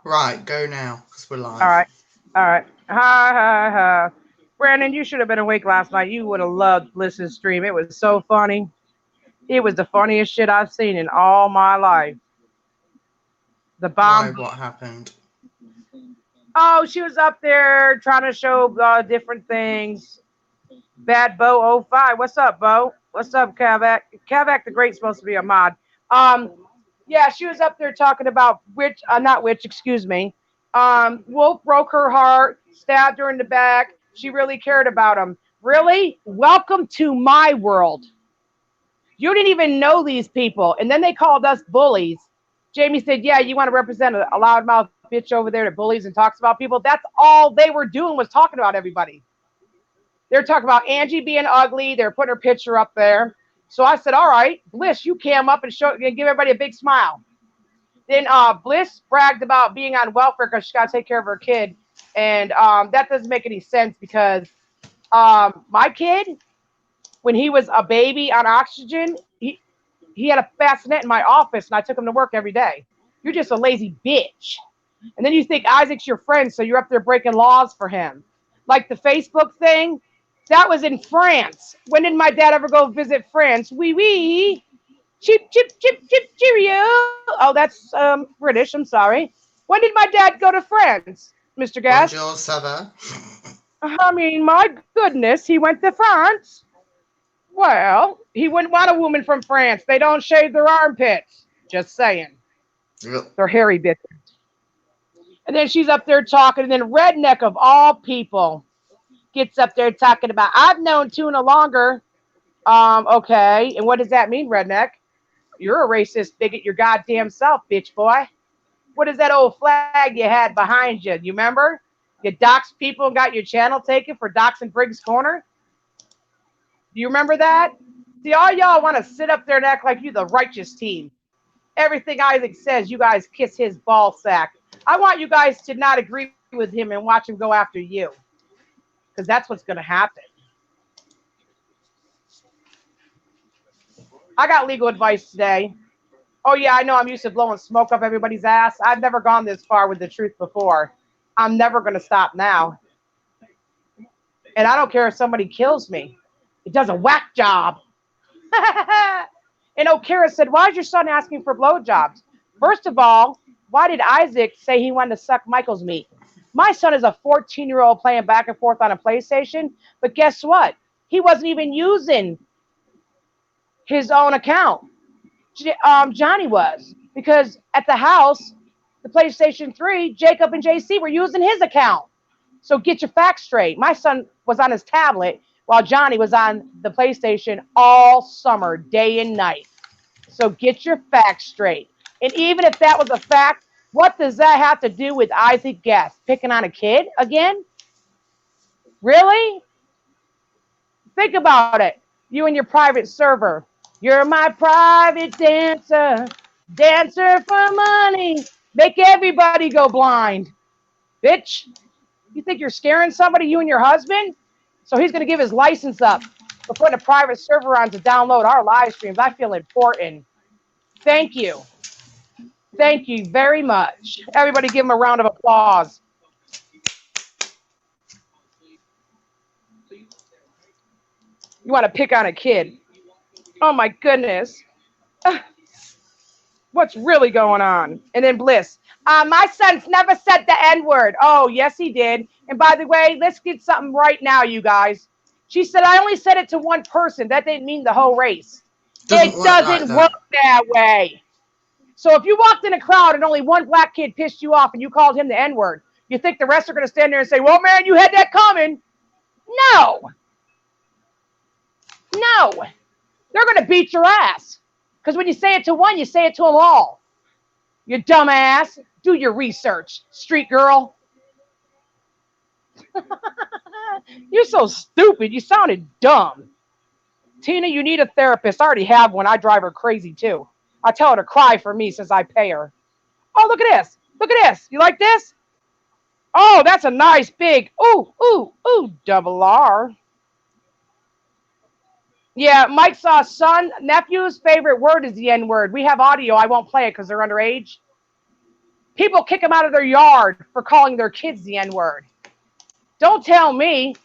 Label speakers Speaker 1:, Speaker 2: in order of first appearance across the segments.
Speaker 1: Right, go now, because we're
Speaker 2: All
Speaker 1: live.
Speaker 2: right. All right. Ha ha ha. Brandon, you should have been awake last night. You would have loved Bliss's stream. It was so funny. It was the funniest shit I've seen in all my life. The
Speaker 1: Why,
Speaker 2: bomb.
Speaker 1: what happened?
Speaker 2: Oh, she was up there trying to show different things. Bad Bo oh 05. What's up, Bo? What's up, Kavak? Kavak the Great's supposed to be a mod. Um, yeah, she was up there talking about not witch, excuse me. Wolf broke her heart, stabbed her in the back. She really cared about him. Really? Welcome to my world. You didn't even know these people. And then they called us bullies. Jamie said, yeah, you want to represent a loudmouth bitch over there that bullies and talks about people? That's all they were doing was talking about everybody. They're talking about Angie being ugly. They're putting her picture up there. So I said, all right, Bliss, you came up and give everybody a big smile. Then Bliss bragged about being on welfare because she got to take care of her kid. And that doesn't make any sense because my kid, when he was a baby on oxygen, he had a bassinet in my office and I took him to work every day. You're just a lazy bitch. And then you think Isaac's your friend, so you're up there breaking laws for him. Like the Facebook thing, that was in France. When did my dad ever go visit France? Oui, oui. Chip, chip, chip, chip, cheerio. Oh, that's British. I'm sorry. When did my dad go to France, Mr. Guest?
Speaker 1: Bonjour, ça va?
Speaker 2: I mean, my goodness, he went to France. Well, he wouldn't want a woman from France. They don't shave their armpits. Just saying.
Speaker 1: Yep.
Speaker 2: They're hairy bitches. And then she's up there talking, and then Redneck of all people gets up there talking about, I've known Tuna longer. Okay. And what does that mean, Redneck? You're a racist bigot, your goddamn self, bitch boy. What is that old flag you had behind you? You remember? You doxed people and got your channel taken for doxing Briggs Corner? Do you remember that? See, all y'all want to sit up there and act like you the righteous team. Everything Isaac says, you guys kiss his ball sack. I want you guys to not agree with him and watch him go after you, because that's what's going to happen. I got legal advice today. Oh, yeah, I know I'm used to blowing smoke up everybody's ass. I've never gone this far with the truth before. I'm never going to stop now. And I don't care if somebody kills me. It does a whack job. And O'Kara said, why is your son asking for blowjobs? First of all, why did Isaac say he wanted to suck Michael's meat? My son is a 14-year-old playing back and forth on a PlayStation, but guess what? He wasn't even using his own account. Johnny was, because at the house, the PlayStation 3, Jacob and JC were using his account. So get your facts straight. My son was on his tablet while Johnny was on the PlayStation all summer, day and night. So get your facts straight. And even if that was a fact, what does that have to do with Isaac Guest picking on a kid again? Really? Think about it. You and your private server. You're my private dancer, dancer for money. Make everybody go blind. Bitch, you think you're scaring somebody, you and your husband? So he's going to give his license up for putting a private server on to download our live streams. I feel important. Thank you. Thank you very much. Everybody give him a round of applause. You want to pick on a kid. Oh my goodness. What's really going on? And then Bliss. My son's never said the N word. Oh, yes, he did. And by the way, let's get something right now, you guys. She said, I only said it to one person. That didn't mean the whole race.
Speaker 1: Doesn't
Speaker 2: It
Speaker 1: work like
Speaker 2: doesn't work
Speaker 1: that.
Speaker 2: that way. So if you walked in a crowd and only one black kid pissed you off and you called him the N word, you think the rest are going to stand there and say, well, man, you had that coming? No, no. They're going to beat your ass. Because when you say it to one, you say it to them all. You dumbass. Do your research, street girl. You're so stupid. You sounded dumb. Tina, you need a therapist. I already have one. I drive her crazy too. I tell her to cry for me since I pay her. Oh, look at this. Look at this. You like this? Oh, that's a nice big. Ooh, ooh, ooh, double R. Yeah, Mike saw son, nephew's favorite word is the N word. We have audio. I won't play it because they're underage. People kick them out of their yard for calling their kids the N-word. Don't tell me.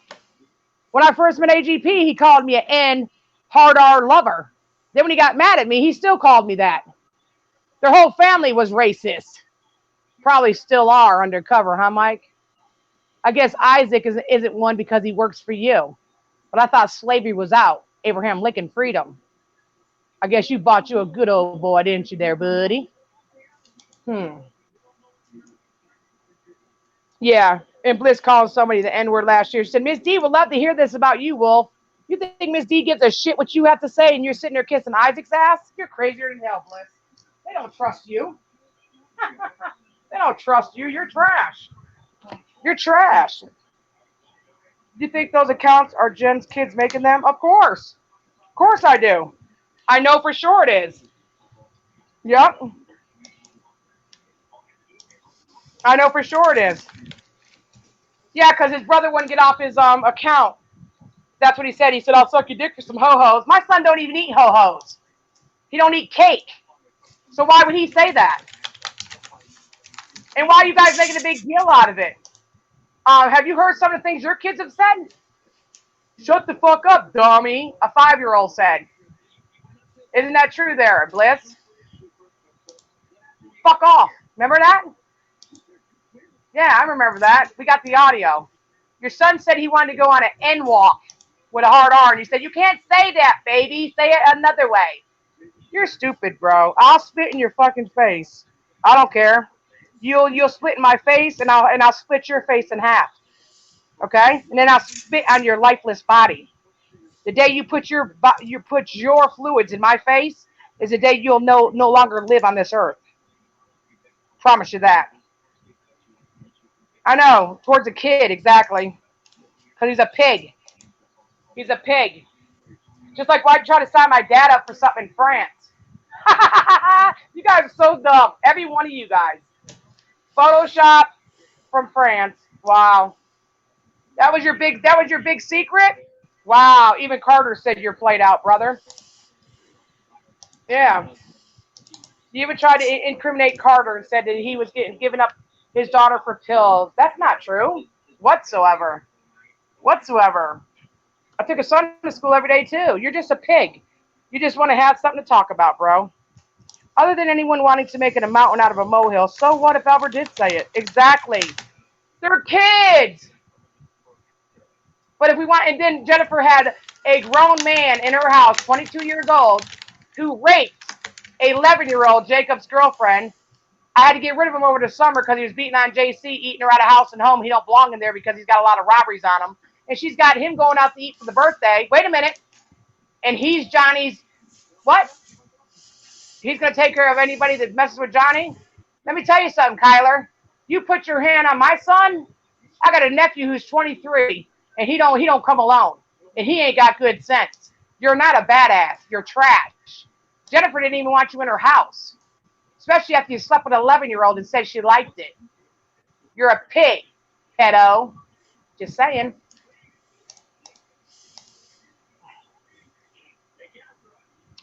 Speaker 2: When I first met AGP, he called me an N hard R lover. Then when he got mad at me, he still called me that. Their whole family was racist. Probably still are undercover, huh, Mike? I guess Isaac isn't one because he works for you. But I thought slavery was out. Abraham Lincoln freedom. I guess you bought you a good old boy, didn't you there, buddy? Hmm. Yeah. And Bliss called somebody the N-word last year. She said, Miss D would love to hear this about you, Wolf. You think Miss D gives a shit what you have to say and you're sitting there kissing Isaac's ass? You're crazier than hell, Bliss. They don't trust you. They don't trust you. You're trash. You're trash. Do you think those accounts are Jen's kids making them? Of course. Of course I do. I know for sure it is. Yep. I know for sure it is. Yeah, because his brother wouldn't get off his account. That's what he said. He said, I'll suck your dick for some ho-hos. My son don't even eat ho-hos. He don't eat cake. So why would he say that? And why are you guys making a big deal out of it? Have you heard some of the things your kids have said? Shut the fuck up, dummy. A 5-year-old said. Isn't that true there, Bliss? Fuck off. Remember that? Yeah, I remember that. We got the audio. Your son said he wanted to go on an N walk with a hard R, and you said, you can't say that, baby. Say it another way. You're stupid, bro. I'll spit in your fucking face. I don't care. You'll split in my face, and I'll split your face in half. Okay? And then I'll spit on your lifeless body. The day you put your fluids in my face is the day you'll no longer live on this earth. Promise you that. I know, towards a kid, exactly. Because he's a pig. He's a pig. Just like why you try to sign my dad up for something in France. You guys are so dumb. Every one of you guys. Photoshop from France. Wow. That was your big secret? Wow. Even Carter said you're played out, brother. Yeah. You even tried to incriminate Carter and said that he was giving up his daughter for pills. That's not true. Whatsoever. Whatsoever. I took a son to school every day too. You're just a pig. You just want to have something to talk about, bro. Other than anyone wanting to make it a mountain out of a molehill, so what if Albert did say it? Exactly. They're kids. But if we want, and then Jennifer had a grown man in her house, 22 years old, who raped a 11-year-old Jacob's girlfriend. I had to get rid of him over the summer because he was beating on JC, eating her out of house and home. He don't belong in there because he's got a lot of robberies on him. And she's got him going out to eat for the birthday. Wait a minute. And he's Johnny's, what? He's going to take care of anybody that messes with Johnny? Let me tell you something, Kyler. You put your hand on my son, I got a nephew who's 23, and he don't come alone. And he ain't got good sense. You're not a badass. You're trash. Jennifer didn't even want you in her house. Especially after you slept with an 11-year-old and said she liked it. You're a pig, pedo. Just saying.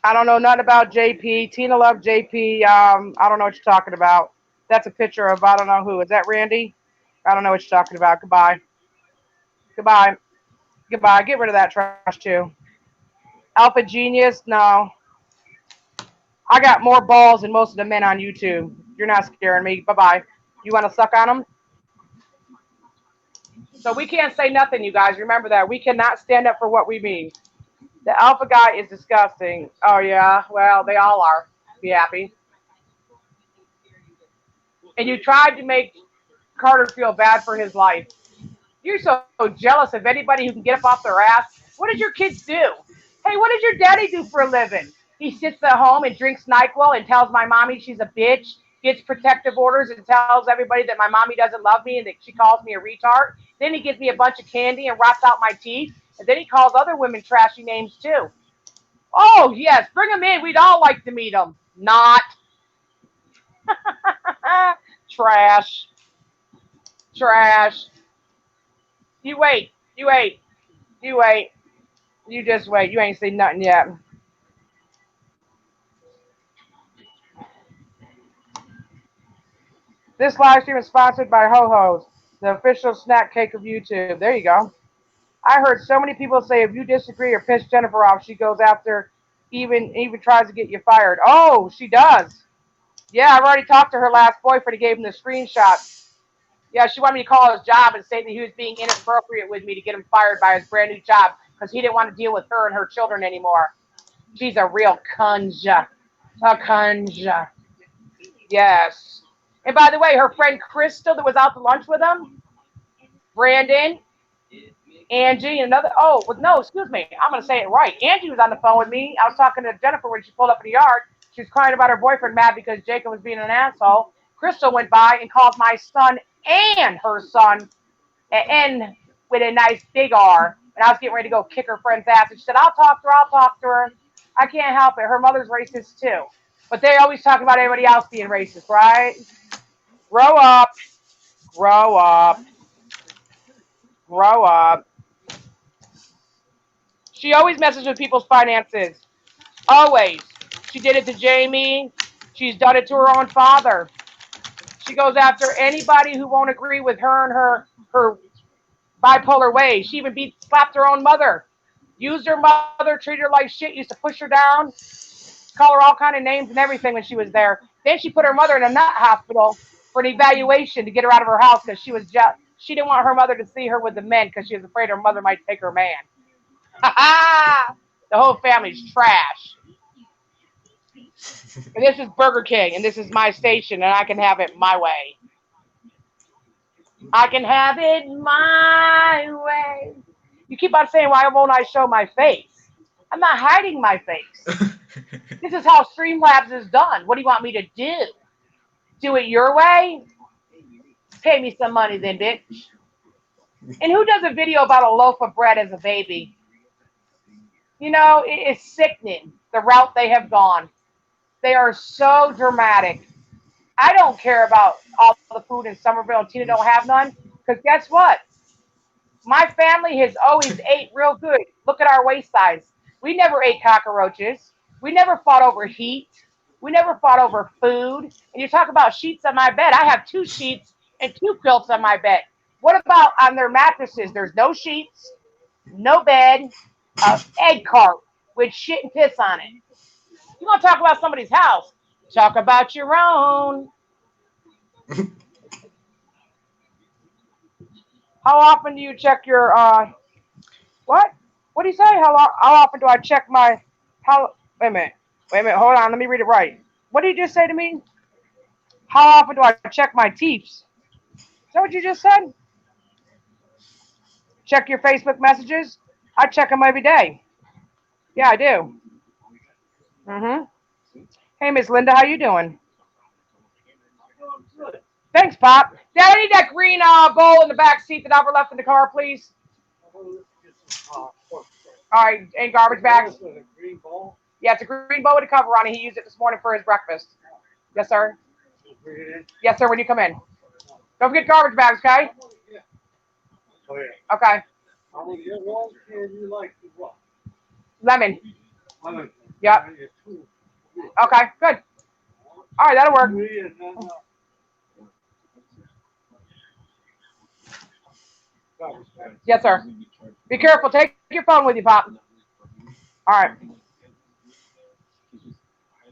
Speaker 2: I don't know nothing about JP. Tina loved JP. I don't know what you're talking about. That's a picture of I don't know who. Is that Randy? I don't know what you're talking about. Goodbye. Goodbye. Goodbye. Get rid of that trash too. Alpha Genius? No. I got more balls than most of the men on YouTube. You're not scaring me. Bye-bye. You want to suck on them? So we can't say nothing, you guys. Remember that. We cannot stand up for what we mean. The alpha guy is disgusting. Oh, yeah. Well, they all are. Be happy. And you tried to make Carter feel bad for his life. You're so jealous of anybody who can get up off their ass. What did your kids do? Hey, what does your daddy do for a living? He sits at home and drinks NyQuil and tells my mommy she's a bitch, gets protective orders and tells everybody that my mommy doesn't love me and that she calls me a retard. Then he gives me a bunch of candy and rots out my teeth. And then he calls other women trashy names too. Oh, yes, bring him in. We'd all like to meet him. Not. Trash. Trash. You wait. You wait. You wait. You just wait. You ain't seen nothing yet. This live stream is sponsored by Ho Ho's, the official snack cake of YouTube. There you go. I heard so many people say if you disagree or piss Jennifer off, she goes after, even tries to get you fired. Oh, she does. Yeah, I've already talked to her last boyfriend. He gave him the screenshot. Yeah, she wanted me to call his job and say that he was being inappropriate with me to get him fired by his brand new job because he didn't want to deal with her and her children anymore. She's a real kunja. A kunja. Yes. And by the way, her friend Crystal that was out to lunch with him, Brandon, Angie, and another. Oh, well, no, excuse me. I'm going to say it right. Angie was on the phone with me. I was talking to Jennifer when she pulled up in the yard. She was crying about her boyfriend mad because Jacob was being an asshole. Crystal went by and called my son and her son an N with a nice big R. And I was getting ready to go kick her friend's ass. And she said, I'll talk to her. I'll talk to her. I can't help it. Her mother's racist too. But they always talk about everybody else being racist, right? Grow up. Grow up. Grow up. She always messes with people's finances. Always. She did it to Jamie. She's done it to her own father. She goes after anybody who won't agree with her and her bipolar ways. She even slapped her own mother. Used her mother, treated her like shit, used to push her down, call her all kind of names and everything when she was there. Then she put her mother in a nut hospital for an evaluation to get her out of her house because she didn't want her mother to see her with the men because she was afraid her mother might take her man. Ha ha! The whole family's trash. And this is Burger King, and this is my station, and I can have it my way. I can have it my way. You keep on saying, why won't I show my face? I'm not hiding my face. This is how Streamlabs is done. What do you want me to do? Do it your way? Pay me some money then, bitch. And who does a video about a loaf of bread as a baby? You know, it is sickening, the route they have gone. They are so dramatic. I don't care about all the food in Somerville and Tina don't have none. Because guess what? My family has always ate real good. Look at our waist size. We never ate cockroaches. We never fought over heat. We never fought over food. And you talk about sheets on my bed. I have 2 sheets and 2 quilts on my bed. What about on their mattresses? There's no sheets, no bed, an egg cart with shit and piss on it. You want to talk about somebody's house? Talk about your own. How often do you check your what? What do you say? How often do I check my wait a minute. Wait a minute, hold on, let me read it right. What did you just say to me? How often do I check my teeps? Is that what you just said? Check your Facebook messages? I check them every day. Yeah, I do. Hey, Miss Linda, how you doing? Thanks, Pop. Dad, I need that green bowl in the back seat that Albert left in the car, please. All right, and garbage bags. Yeah, it's a green bowl with a cover on it. He used it this morning for his breakfast. Yes, sir. Yes, sir, when you come in. Don't forget garbage bags, okay? Okay. Lemon. Yep. Okay, good. All right, that'll work. Yes, sir. Be careful. Take your phone with you, Pop. All right.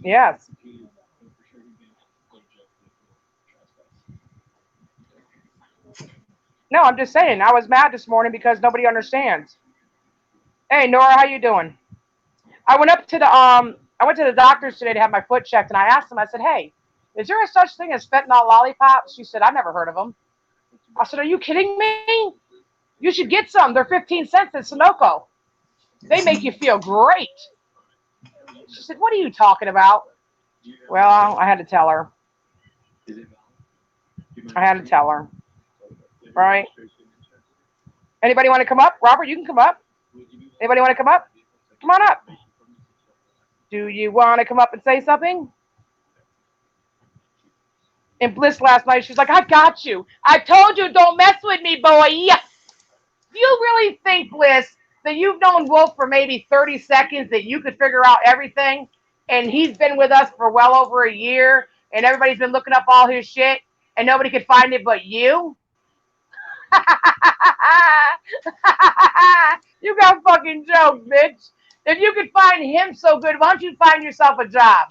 Speaker 2: Yes. No, I'm just saying. I was mad this morning because nobody understands. Hey, Nora, how you doing? I went to the doctor's today to have my foot checked, and I asked them. I said, "Hey, is there a such thing as fentanyl lollipops?" She said, "I never heard of them." I said, "Are you kidding me? You should get some. They're 15 cents at Sunoco. They make you feel great." She said, "What are you talking about?" Well, I had to tell her. I had to tell her. Right? Anybody want to come up? Robert, you can come up. Anybody want to come up? Come on up. Do you want to come up and say something? And Bliss last night, she's like, "I got you. I told you don't mess with me, boy." Do you really think, Bliss, that you've known Wolf for maybe 30 seconds, that you could figure out everything? And he's been with us for well over a year, and everybody's been looking up all his shit. and nobody could find it but you? You got fucking jokes, bitch. If you could find him so good, why don't you find yourself a job?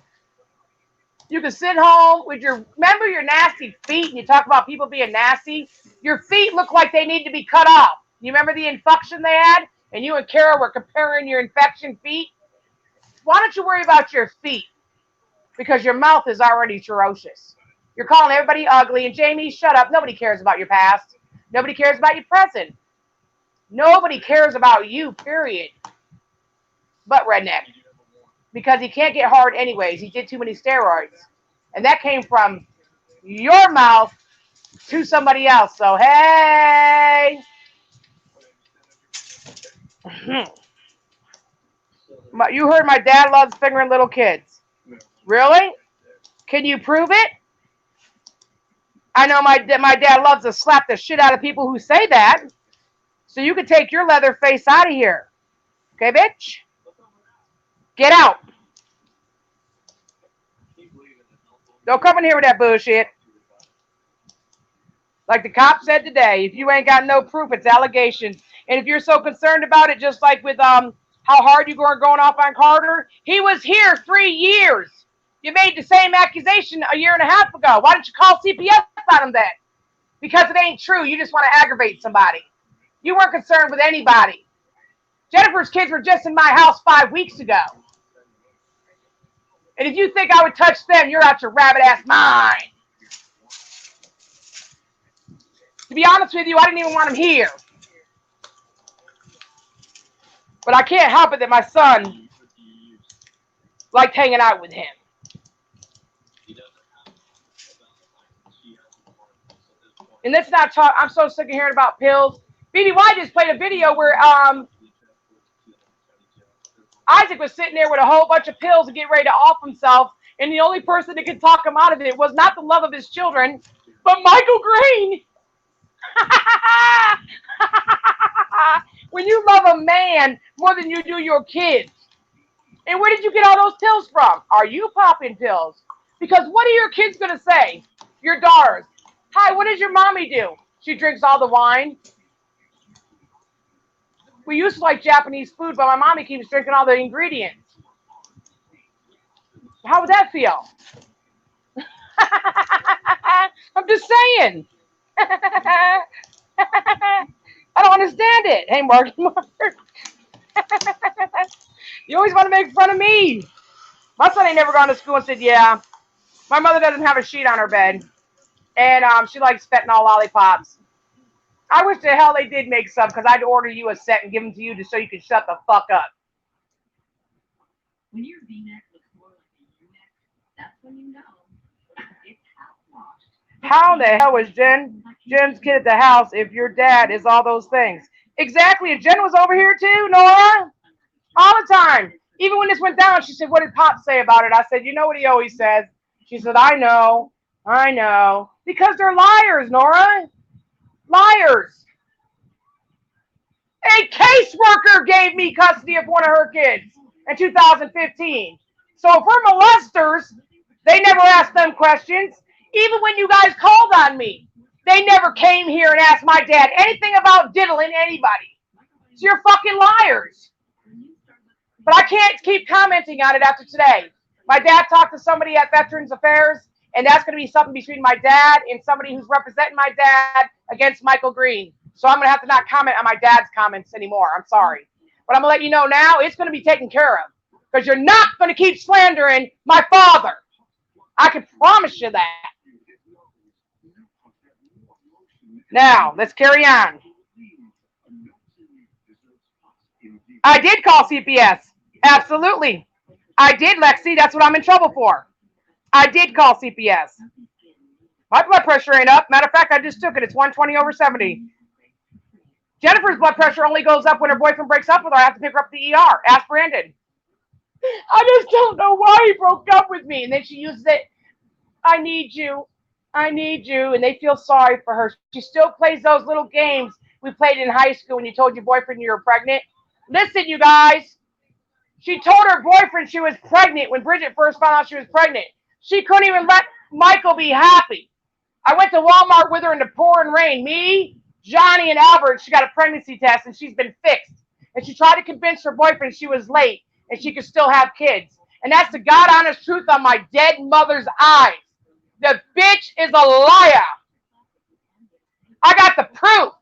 Speaker 2: You can sit home with remember your nasty feet, and you talk about people being nasty? Your feet look like they need to be cut off. You remember the infection they had? And you and Kara were comparing your infection feet? Why don't you worry about your feet? Because your mouth is already ferocious. You're calling everybody ugly, and Jamie, shut up. Nobody cares about your past. Nobody cares about your present. Nobody cares about you, period. But Redneck. Because he can't get hard anyways. He did too many steroids. And that came from your mouth to somebody else. So, hey. You heard my dad loves fingering little kids. Really? Can you prove it? I know my dad loves to slap the shit out of people who say that. So you can take your leather face out of here. Okay, bitch? Get out. Don't come in here with that bullshit. Like the cop said today, if you ain't got no proof, it's allegations. And if you're so concerned about it, just like with how hard you were going off on Carter, he was here 3 years. You made the same accusation a year and a half ago. Why didn't you call CPS on him then? Because it ain't true. You just want to aggravate somebody. You weren't concerned with anybody. Jennifer's kids were just in my house 5 weeks ago. And if you think I would touch them, you're out your rabbit ass mind. To be honest with you, I didn't even want him here. But I can't help it that my son liked hanging out with him. And let's not talk. I'm so sick of hearing about pills. BDY just played a video where Isaac was sitting there with a whole bunch of pills and getting ready to off himself. And the only person that could talk him out of it was not the love of his children, but Michael Green. When you love a man more than you do your kids. And where did you get all those pills from? Are you popping pills? Because what are your kids going to say? Your daughters. Hi, what does your mommy do? She drinks all the wine. We used to like Japanese food, but my mommy keeps drinking all the ingredients. How would that feel? I'm just saying. I don't understand it. Hey, Mark. You always want to make fun of me. My son ain't never gone to school and said, yeah, my mother doesn't have a sheet on her bed. And she likes fentanyl lollipops. I wish the hell they did make some, because I'd order you a set and give them to you just so you can shut the fuck up. When your V-neck looks more like a U-neck, that's when you know it's house-washed. How the hell was Jen's kid at the house if your dad is all those things? Exactly. And Jen was over here too, Nora? All the time. Even when this went down, she said, what did Pop say about it? I said, you know what he always says? She said, I know. Because they're liars, Nora. Liars. A caseworker gave me custody of one of her kids in 2015. So if we're molesters, they never asked them questions. Even when you guys called on me, they never came here and asked my dad anything about diddling anybody. So you're fucking liars. But I can't keep commenting on it after today. My dad talked to somebody at Veterans Affairs, and that's going to be something between my dad and somebody who's representing my dad against Michael Green. So I'm going to have to not comment on my dad's comments anymore. I'm sorry. But I'm going to let you know now it's going to be taken care of. Because you're not going to keep slandering my father. I can promise you that. Now, let's carry on. I did call CPS. Absolutely. I did, Lexi. That's what I'm in trouble for. I did call CPS. My blood pressure ain't up. Matter of fact, I just took it. It's 120/70. Jennifer's blood pressure only goes up when her boyfriend breaks up with her. I have to pick her up at the ER. Ask Brandon. I just don't know why he broke up with me. And then she uses it. I need you. And they feel sorry for her. She still plays those little games we played in high school when you told your boyfriend you were pregnant. Listen, you guys. She told her boyfriend she was pregnant when Bridget first found out she was pregnant. She couldn't even let Michael be happy. I went to Walmart with her in the pouring rain. Me, Johnny, and Albert, she got a pregnancy test and she's been fixed. And she tried to convince her boyfriend she was late and she could still have kids. And that's the God honest truth on my dead mother's eyes. The bitch is a liar. I got the proof.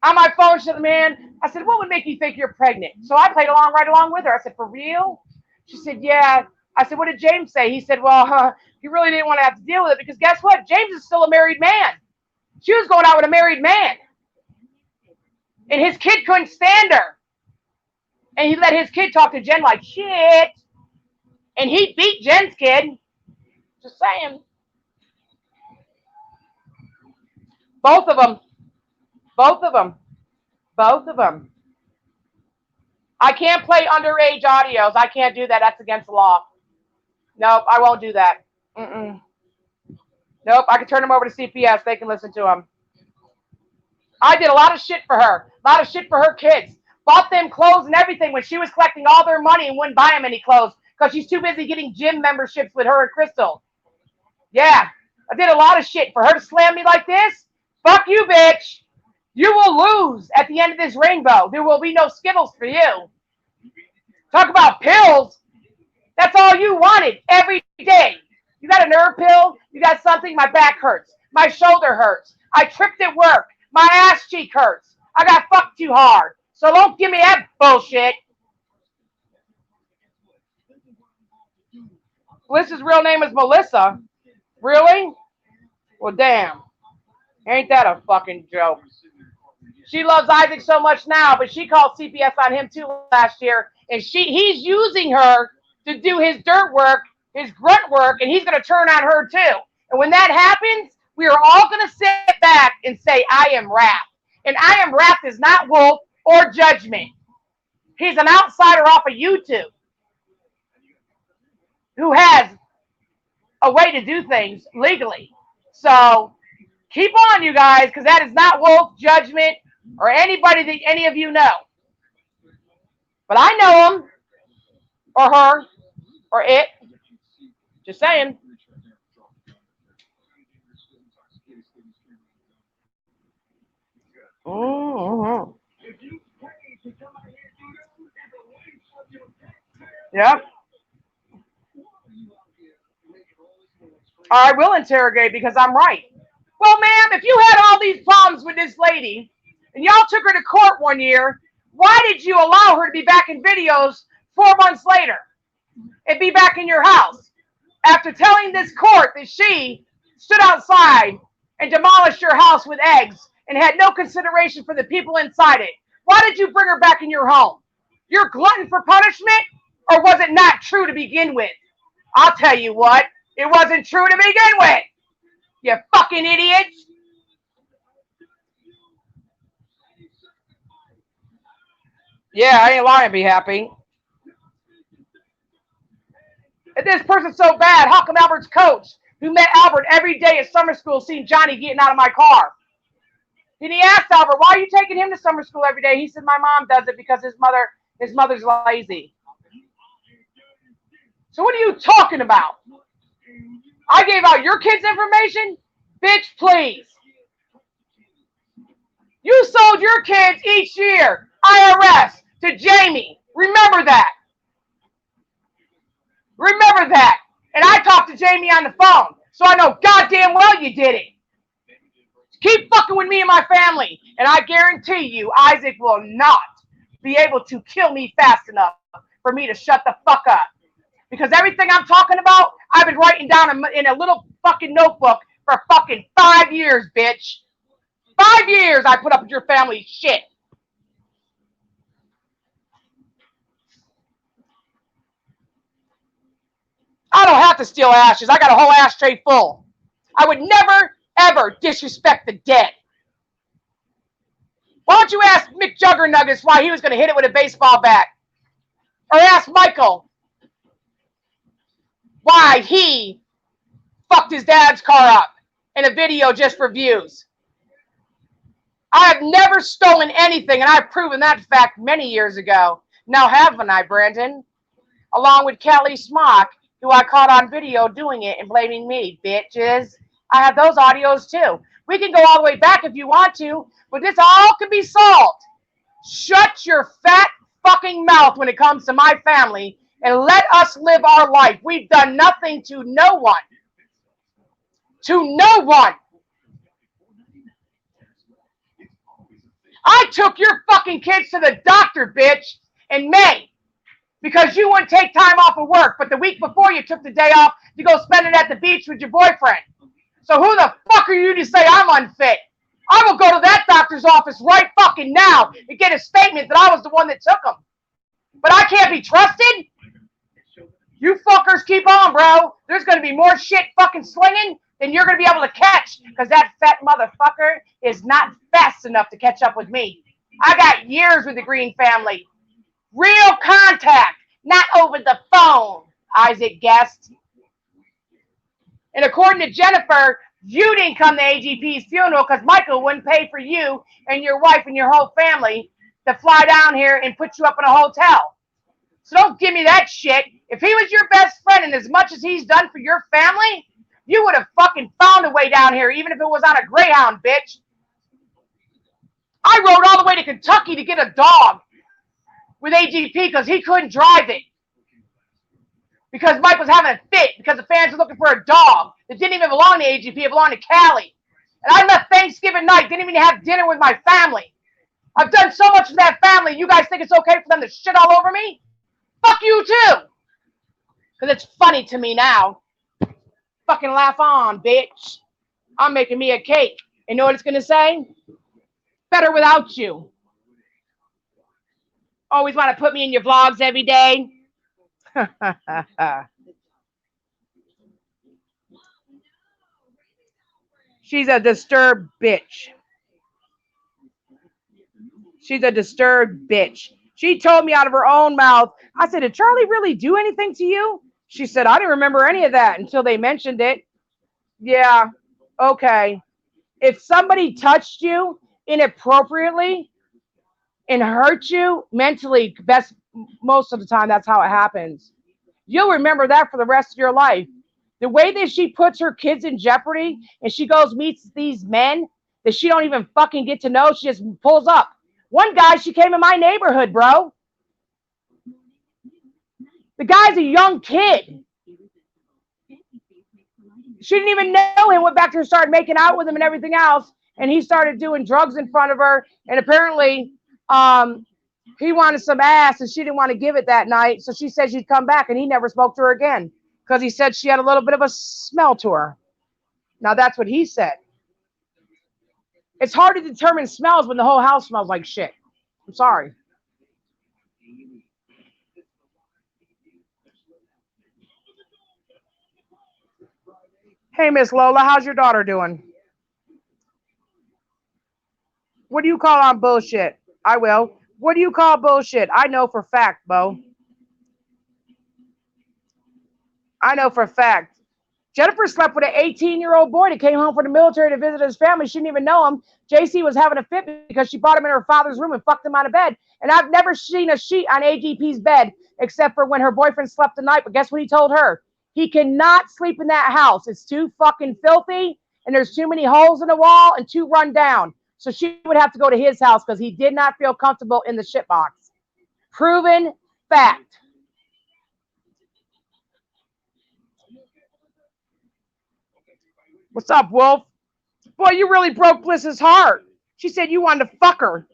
Speaker 2: On my phone, she said, man, I said, what would make you think you're pregnant? So I played along right along with her. I said, for real? She said, yeah. I said, what did James say? He said, well, he really didn't want to have to deal with it because guess what? James is still a married man. She was going out with a married man. And his kid couldn't stand her. And he let his kid talk to Jen like shit. And he beat Jen's kid. Just saying. Both of them. Both of them. Both of them. I can't play underage audios. I can't do that. That's against the law. Nope, I won't do that. Mm-mm. Nope, I can turn them over to CPS. They can listen to them. I did a lot of shit for her. A lot of shit for her kids. Bought them clothes and everything when she was collecting all their money and wouldn't buy them any clothes because she's too busy getting gym memberships with her and Crystal. Yeah, I did a lot of shit for her to slam me like this. Fuck you, bitch. You will lose at the end of this rainbow. There will be no Skittles for you. Talk about pills. That's all you wanted every day. You got a nerve pill? You got something? My back hurts. My shoulder hurts. I tripped at work. My ass cheek hurts. I got fucked too hard. So don't give me that bullshit. Melissa's real name is Melissa. Really? Well, damn. Ain't that a fucking joke? She loves Isaac so much now, but she called CPS on him too last year. And he's using her to do his dirt work, his grunt work, and he's going to turn on her too. And when that happens, we are all going to sit back and say, I am Wrath. And I am Wrath is not Wolf or Judgment. He's an outsider off of YouTube who has a way to do things legally. So keep on, you guys, because that is not Wolf, Judgment, or anybody that any of you know. But I know him, or her, or it. Just saying. Mm-hmm. Yep. I will interrogate because I'm right. Well, ma'am, if you had all these problems with this lady and y'all took her to court one year, why did you allow her to be back in videos 4 months later and be back in your house after telling this court that she stood outside and demolished your house with eggs and had no consideration for the people inside it? Why did you bring her back in your home? You're glutton for punishment, or was it not true to begin with? I'll tell you what, it wasn't true to begin with. You fucking idiots. Yeah, I ain't lying, be happy. If this person's so bad, how come Albert's coach, who met Albert every day at summer school, seen Johnny getting out of my car? And he asked Albert, why are you taking him to summer school every day? He said, my mom does it because his mother's lazy. So what are you talking about? I gave out your kids' information? Bitch, please. You sold your kids each year, IRS, to Jamie. Remember that. Remember that. And I talked to Jamie on the phone, so I know goddamn well you did it. Keep fucking with me and my family, and I guarantee you Isaac will not be able to kill me fast enough for me to shut the fuck up. Because everything I'm talking about, I've been writing down in a little fucking notebook for fucking 5 years, bitch. 5 years I put up with your family's shit. I don't have to steal ashes. I got a whole ashtray full. I would never, ever disrespect the dead. Why don't you ask Mick Juggernuggets why he was going to hit it with a baseball bat? Or ask Michael why he fucked his dad's car up in a video just for views. I have never stolen anything, and I've proven that fact many years ago. Now haven't I, Brandon? Along with Kelly Smock, who I caught on video doing it and blaming me, bitches. I have those audios too. We can go all the way back if you want to, but this all can be solved. Shut your fat fucking mouth when it comes to my family and let us live our life. We've done nothing to no one. To no one. I took your fucking kids to the doctor, bitch, in May because you wouldn't take time off of work, but the week before you took the day off to go spend it at the beach with your boyfriend. So who the fuck are you to say I'm unfit? I will go to that doctor's office right fucking now and get a statement that I was the one that took them. But I can't be trusted? You fuckers keep on, bro. There's going to be more shit fucking slinging than you're going to be able to catch because that fat motherfucker is not fast enough to catch up with me. I got years with the Green family. Real contact, not over the phone, Isaac guessed. And according to Jennifer, you didn't come to AGP's funeral because Michael wouldn't pay for you and your wife and your whole family to fly down here and put you up in a hotel. So don't give me that shit. If he was your best friend and as much as he's done for your family, you would have fucking found a way down here, even if it was on a Greyhound, bitch. I rode all the way to Kentucky to get a dog with AGP because he couldn't drive it. Because Mike was having a fit because the fans were looking for a dog that didn't even belong to AGP, it belonged to Callie. And I left Thanksgiving night, didn't even have dinner with my family. I've done so much for that family, you guys think it's okay for them to shit all over me? Fuck you too. Because it's funny to me now. Fucking laugh on, bitch. I'm making me a cake. And know what it's going to say? Better without you. Always want to put me in your vlogs every day. She's a disturbed bitch. She's a disturbed bitch. She told me out of her own mouth. I said, did Charlie really do anything to you? She said, I didn't remember any of that until they mentioned it. Yeah, okay. If somebody touched you inappropriately and hurt you mentally, most of the time that's how it happens. You'll remember that for the rest of your life. The way that she puts her kids in jeopardy and she goes meets these men that she don't even fucking get to know, she just pulls up. One guy, she came in my neighborhood, bro. The guy's a young kid. She didn't even know him, went back to her, started making out with him and everything else, and he started doing drugs in front of her, and apparently he wanted some ass, and she didn't want to give it that night, so she said she'd come back, and he never spoke to her again, because he said she had a little bit of a smell to her. Now, that's what he said. It's hard to determine smells when the whole house smells like shit. I'm sorry. Hey, Miss Lola, how's your daughter doing? What do you call on bullshit? I will. What do you call bullshit? I know for fact, Bo. I know for fact. Jennifer slept with an 18-year-old boy that came home from the military to visit his family. She didn't even know him. JC was having a fit because she brought him in her father's room and fucked him out of bed. And I've never seen a sheet on AGP's bed except for when her boyfriend slept the night. But guess what he told her? He cannot sleep in that house. It's too fucking filthy, and there's too many holes in the wall and too run down. So she would have to go to his house because he did not feel comfortable in the shit box. Proven fact. What's up, Wolf? Boy, you really broke Bliss's heart. She said you wanted to fuck her.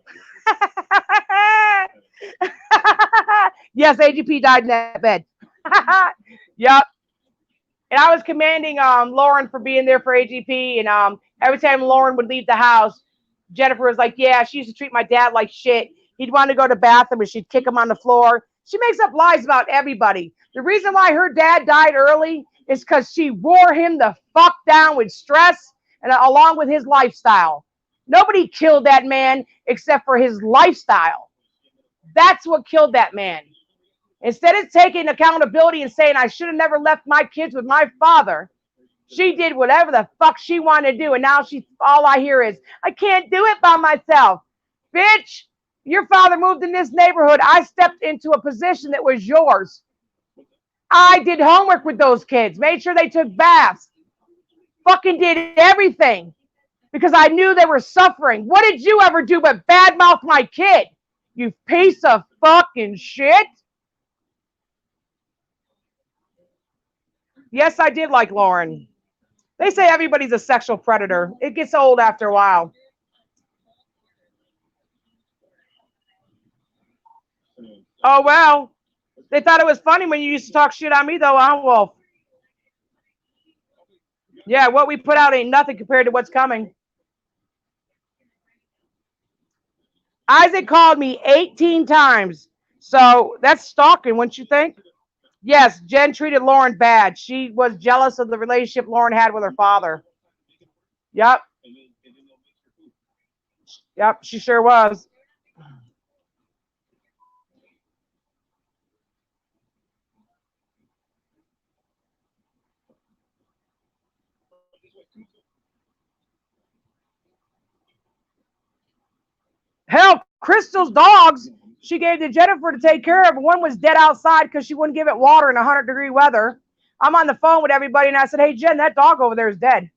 Speaker 2: Yes, AGP died in that bed. Yep. And I was commending Lauren for being there for AGP. And every time Lauren would leave the house, Jennifer was like, yeah, she used to treat my dad like shit. He'd want to go to the bathroom and she'd kick him on the floor. She makes up lies about everybody. The reason why her dad died early is because she wore him the fuck down with stress and along with his lifestyle. Nobody killed that man except for his lifestyle. That's what killed that man. Instead of taking accountability and saying, I should have never left my kids with my father, she did whatever the fuck she wanted to do. And now all I hear is, I can't do it by myself. Bitch, your father moved in this neighborhood. I stepped into a position that was yours. I did homework with those kids, made sure they took baths, fucking did everything because I knew they were suffering. What did you ever do but badmouth my kid? You piece of fucking shit. Yes, I did like Lauren. They say everybody's a sexual predator. It gets old after a while. Oh, well. They thought it was funny when you used to talk shit on me, though, huh, Wolf? Yeah, what we put out ain't nothing compared to what's coming. Isaac called me 18 times. So that's stalking, wouldn't you think? Yes, Jen treated Lauren bad. She was jealous of the relationship Lauren had with her father. Yep, yep, she sure was. Hell, Crystal's dogs she gave to Jennifer to take care of. One was dead outside because she wouldn't give it water in 100-degree weather. I'm on the phone with everybody and I said, hey, Jen, that dog over there is dead.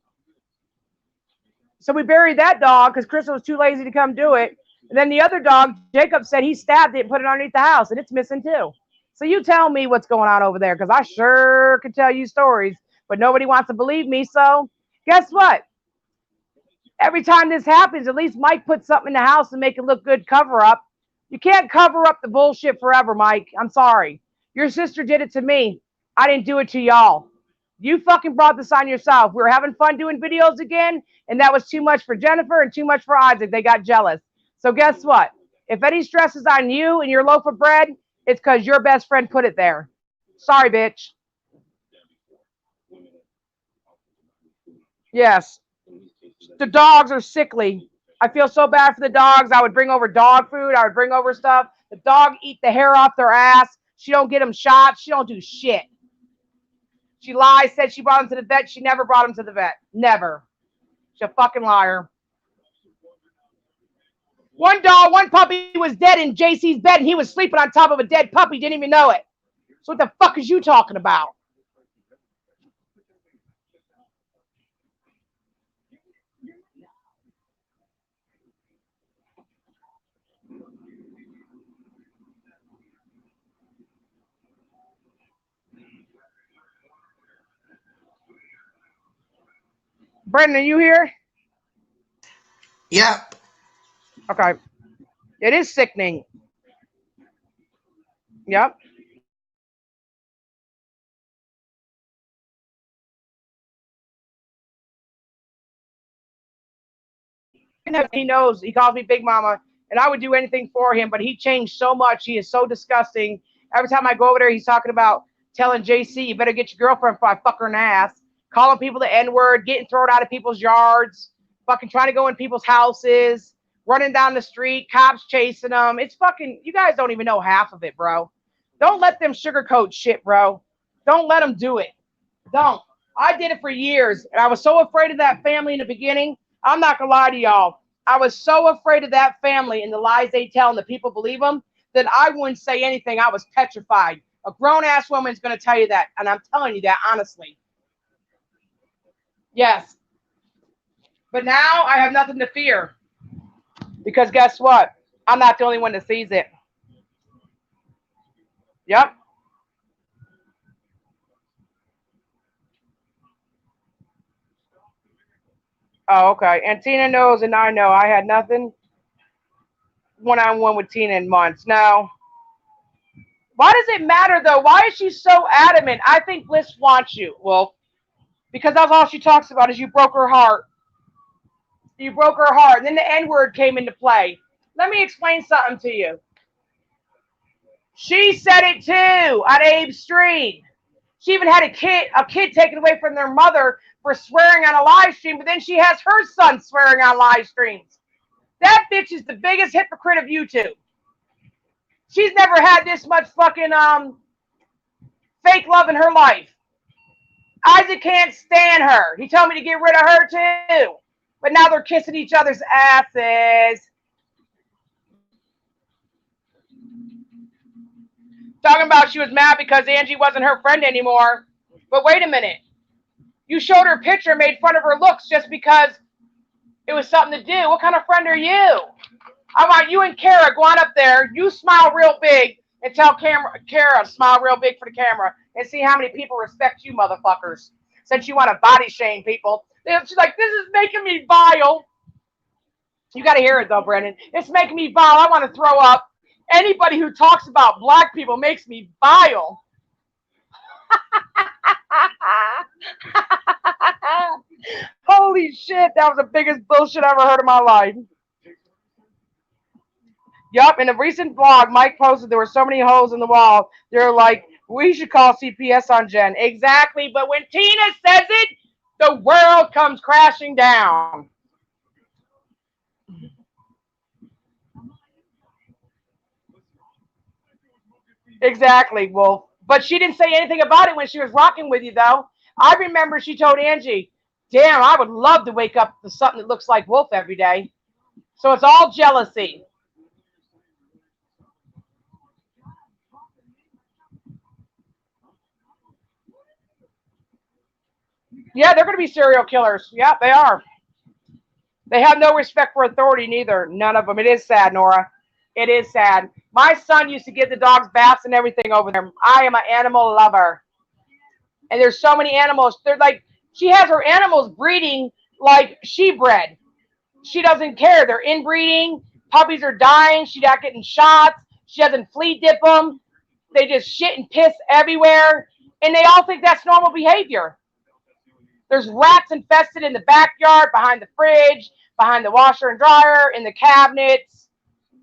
Speaker 2: So we buried that dog because Crystal was too lazy to come do it. And then the other dog, Jacob said he stabbed it and put it underneath the house and it's missing too. So you tell me what's going on over there because I sure could tell you stories, but nobody wants to believe me. So guess what? Every time this happens, at least Mike puts something in the house and make it look good, cover up. You can't cover up the bullshit forever, Mike. I'm sorry. Your sister did it to me. I didn't do it to y'all. You fucking brought this on yourself. We were having fun doing videos again, and that was too much for Jennifer and too much for Isaac. They got jealous. So guess what? If any stress is on you and your loaf of bread, it's because your best friend put it there. Sorry, bitch. Yes. The dogs are sickly. I feel so bad for the dogs. I would bring over dog food. I would bring over stuff. The dog eat the hair off their ass. She don't get them shots. She don't do shit. She lies, said she brought him to the vet. She never brought him to the vet. Never. She's a fucking liar. One dog, one puppy was dead in JC's bed and he was sleeping on top of a dead puppy. Didn't even know it. So what the fuck is you talking about? Brendan, are you here?
Speaker 1: Yep.
Speaker 2: Okay. It is sickening. Yep. He knows. He calls me Big Mama, and I would do anything for him. But he changed so much. He is so disgusting. Every time I go over there, he's talking about telling JC, "You better get your girlfriend before I fuck her in the ass." Calling people the N word, getting thrown out of people's yards, fucking trying to go in people's houses, running down the street, cops chasing them. It's fucking. You guys don't even know half of it, bro. Don't let them sugarcoat shit, bro. Don't let them do it. Don't. I did it for years, and I was so afraid of that family in the beginning. I'm not gonna lie to y'all. I was so afraid of that family and the lies they tell and the people believe them that I wouldn't say anything. I was petrified. A grown ass woman's gonna tell you that, and I'm telling you that honestly. Yes. But now I have nothing to fear because guess what? I'm not the only one that sees it. Yep. Oh, okay. And Tina knows, and I know. I had nothing one on one with Tina in months. Now, why does it matter though? Why is she so adamant? I think Bliss wants you. Well, because that's all she talks about is you broke her heart. You broke her heart. And then the N word came into play. Let me explain something to you. She said it too on Abe's stream. She even had a kid taken away from their mother for swearing on a live stream, but then she has her son swearing on live streams. That bitch is the biggest hypocrite of YouTube. She's never had this much fucking fake love in her life. Isaac can't stand her. He told me to get rid of her too. But now they're kissing each other's asses. Talking about she was mad because Angie wasn't her friend anymore. But wait a minute. You showed her a picture and made fun of her looks just because it was something to do. What kind of friend are you? I want you and Kara go on up there. You smile real big and tell Kara smile real big for the camera and see how many people respect you, motherfuckers. Since you want to body shame people, she's like, "This is making me vile." You got to hear it though, Brendan. It's making me vile. I want to throw up. Anybody who talks about black people makes me vile. Holy shit, that was the biggest bullshit I ever heard in my life. Yup, in a recent vlog, Mike posted there were so many holes in the wall. They're like, we should call CPS on Jen. Exactly, but when Tina says it, the world comes crashing down. Exactly, Wolf. But she didn't say anything about it when she was rocking with you, though. I remember she told Angie, damn, I would love to wake up to something that looks like Wolf every day. So it's all jealousy. Yeah, they're going to be serial killers. Yeah, they are. They have no respect for authority, neither. None of them. It is sad, Nora. It is sad. My son used to give the dogs baths and everything over there. I am an animal lover. And there's so many animals. They're like, she has her animals breeding like she bred. She doesn't care. They're inbreeding. Puppies are dying. She's not getting shots. She doesn't flea dip them. They just shit and piss everywhere. And they all think that's normal behavior. There's rats infested in the backyard, behind the fridge, behind the washer and dryer, in the cabinets.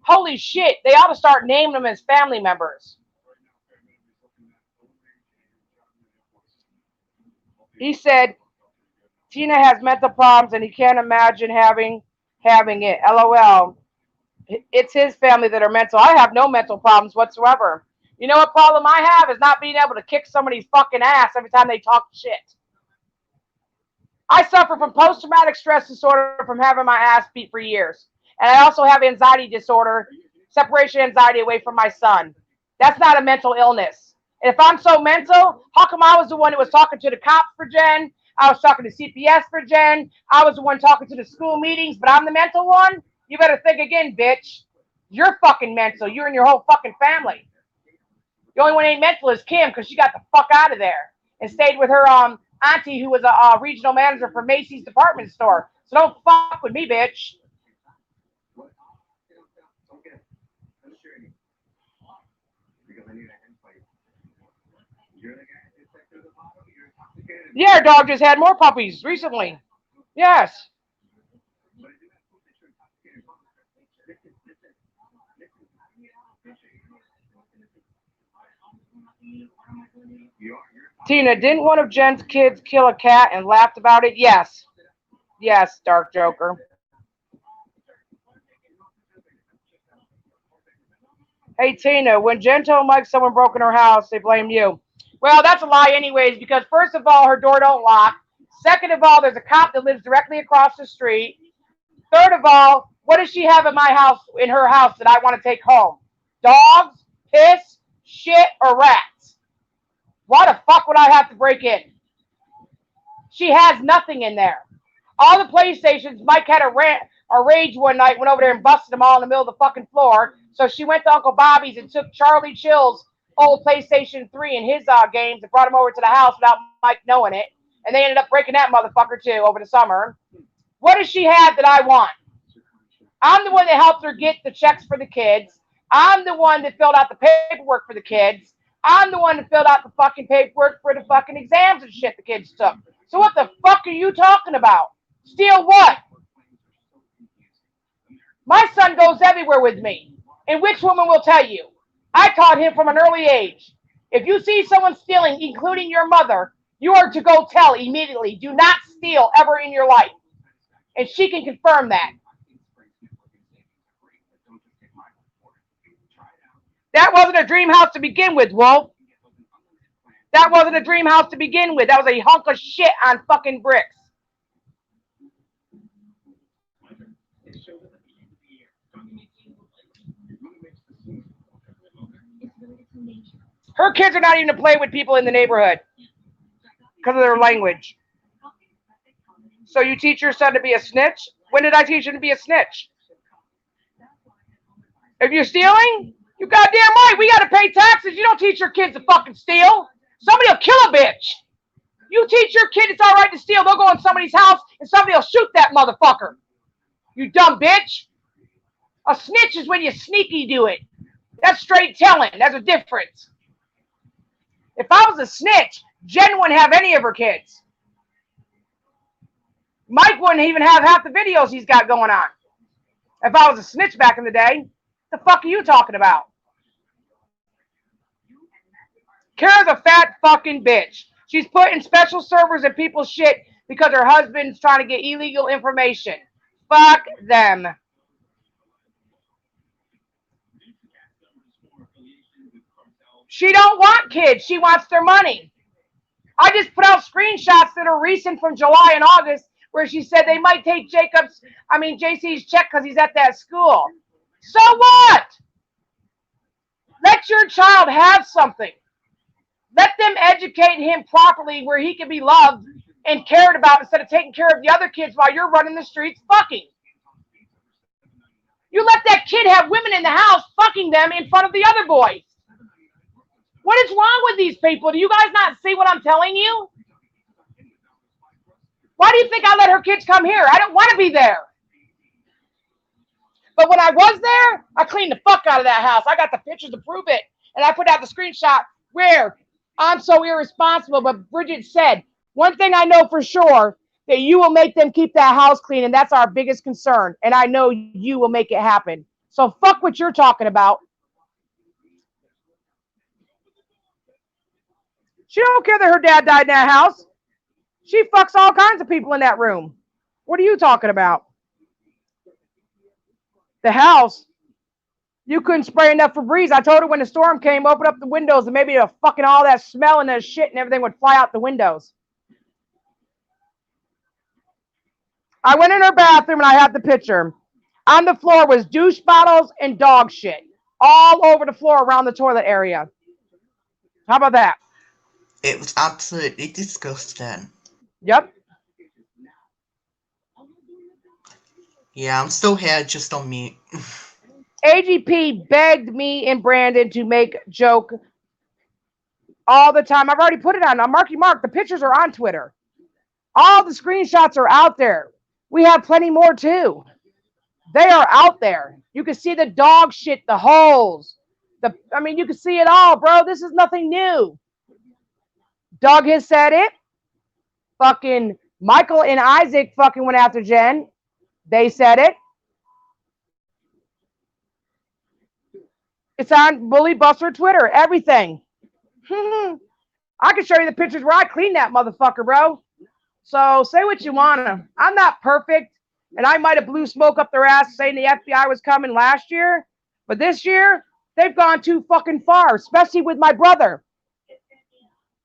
Speaker 2: Holy shit. They ought to start naming them as family members. He said Tina has mental problems and he can't imagine having it. LOL. It's his family that are mental. I have no mental problems whatsoever. You know what problem I have is not being able to kick somebody's fucking ass every time they talk shit. I suffer from post-traumatic stress disorder from having my ass beat for years. And I also have anxiety disorder, separation anxiety away from my son. That's not a mental illness. And if I'm so mental, how come I was the one who was talking to the cops for Jen? I was talking to CPS for Jen. I was the one talking to the school meetings, but I'm the mental one? You better think again, bitch. You're fucking mental. You and your whole fucking family. The only one who ain't mental is Kim because she got the fuck out of there and stayed with her auntie who was a regional manager for Macy's department store. So don't fuck with me, bitch. Yeah, our dog just had more puppies recently. Yes. Tina, didn't one of Jen's kids kill a cat and laughed about it? Yes. Yes, Dark Joker. Hey, Tina, when Jen told Mike someone broke in her house, they blamed you. Well, that's a lie anyways, because first of all, her door don't lock. Second of all, there's a cop that lives directly across the street. Third of all, what does she have in her house that I want to take home? Dogs, piss, shit, or rats? Why the fuck would I have to break in? She has nothing in there. All the PlayStations, Mike had a rage one night, went over there and busted them all in the middle of the fucking floor. So she went to Uncle Bobby's and took Charlie Chill's old PlayStation 3 and his games and brought them over to the house without Mike knowing it. And they ended up breaking that motherfucker too over the summer. What does she have that I want? I'm the one that helped her get the checks for the kids. I'm the one that filled out the paperwork for the kids. I'm the one that filled out the fucking paperwork for the fucking exams and shit the kids took. So what the fuck are you talking about? Steal what? My son goes everywhere with me. And which woman will tell you? I taught him from an early age. If you see someone stealing, including your mother, you are to go tell immediately. Do not steal ever in your life. And she can confirm that. That wasn't a dream house to begin with, Wolf. That wasn't a dream house to begin with. That was a hunk of shit on fucking bricks. Her kids are not even to play with people in the neighborhood because of their language. So you teach your son to be a snitch? When did I teach him to be a snitch? If you're stealing, you goddamn right. We gotta pay taxes. You don't teach your kids to fucking steal. Somebody will kill a bitch. You teach your kid it's all right to steal. They'll go in somebody's house and somebody will shoot that motherfucker. You dumb bitch. A snitch is when you sneaky do it. That's straight telling. There's a difference. If I was a snitch, Jen wouldn't have any of her kids. Mike wouldn't even have half the videos he's got going on. If I was a snitch back in the day, the fuck are you talking about? Kara's a fat fucking bitch. She's putting special servers in people's shit because her husband's trying to get illegal information. Fuck them. She don't want kids. She wants their money. I just put out screenshots that are recent from July and August where she said they might take JC's check because he's at that school. So what? Let your child have something. Let them educate him properly where he can be loved and cared about instead of taking care of the other kids while you're running the streets fucking. You let that kid have women in the house fucking them in front of the other boys. What is wrong with these people? Do you guys not see what I'm telling you? Why do you think I let her kids come here? I don't want to be there. But when I was there, I cleaned the fuck out of that house. I got the pictures to prove it. And I put out the screenshot where I'm so irresponsible. But Bridget said, one thing I know for sure, that you will make them keep that house clean. And that's our biggest concern. And I know you will make it happen. So fuck what you're talking about. She don't care that her dad died in that house. She fucks all kinds of people in that room. What are you talking about? The house, you couldn't spray enough Febreze. I told her when the storm came, open up the windows and maybe the fucking all that smell and that shit and everything would fly out the windows. I went in her bathroom and I had the picture. On the floor was douche bottles and dog shit all over the floor around the toilet area. How about that?
Speaker 1: It was absolutely disgusting.
Speaker 2: Yep.
Speaker 1: Yeah, I'm still here just on mute.
Speaker 2: AGP begged me and Brandon to make joke all the time. I've already put it on Marky Mark. The pictures are on Twitter. All the screenshots are out there. We have plenty more too. They are out there. You can see the dog shit, the holes. You can see it all, bro. This is nothing new. Doug has said it. Fucking Michael and Isaac fucking went after Jen. They said it. It's on Bully Buster Twitter. Everything. I can show you the pictures where I cleaned that motherfucker, bro. So say what you want to. I'm not perfect. And I might have blew smoke up their ass saying the FBI was coming last year. But this year, they've gone too fucking far, especially with my brother.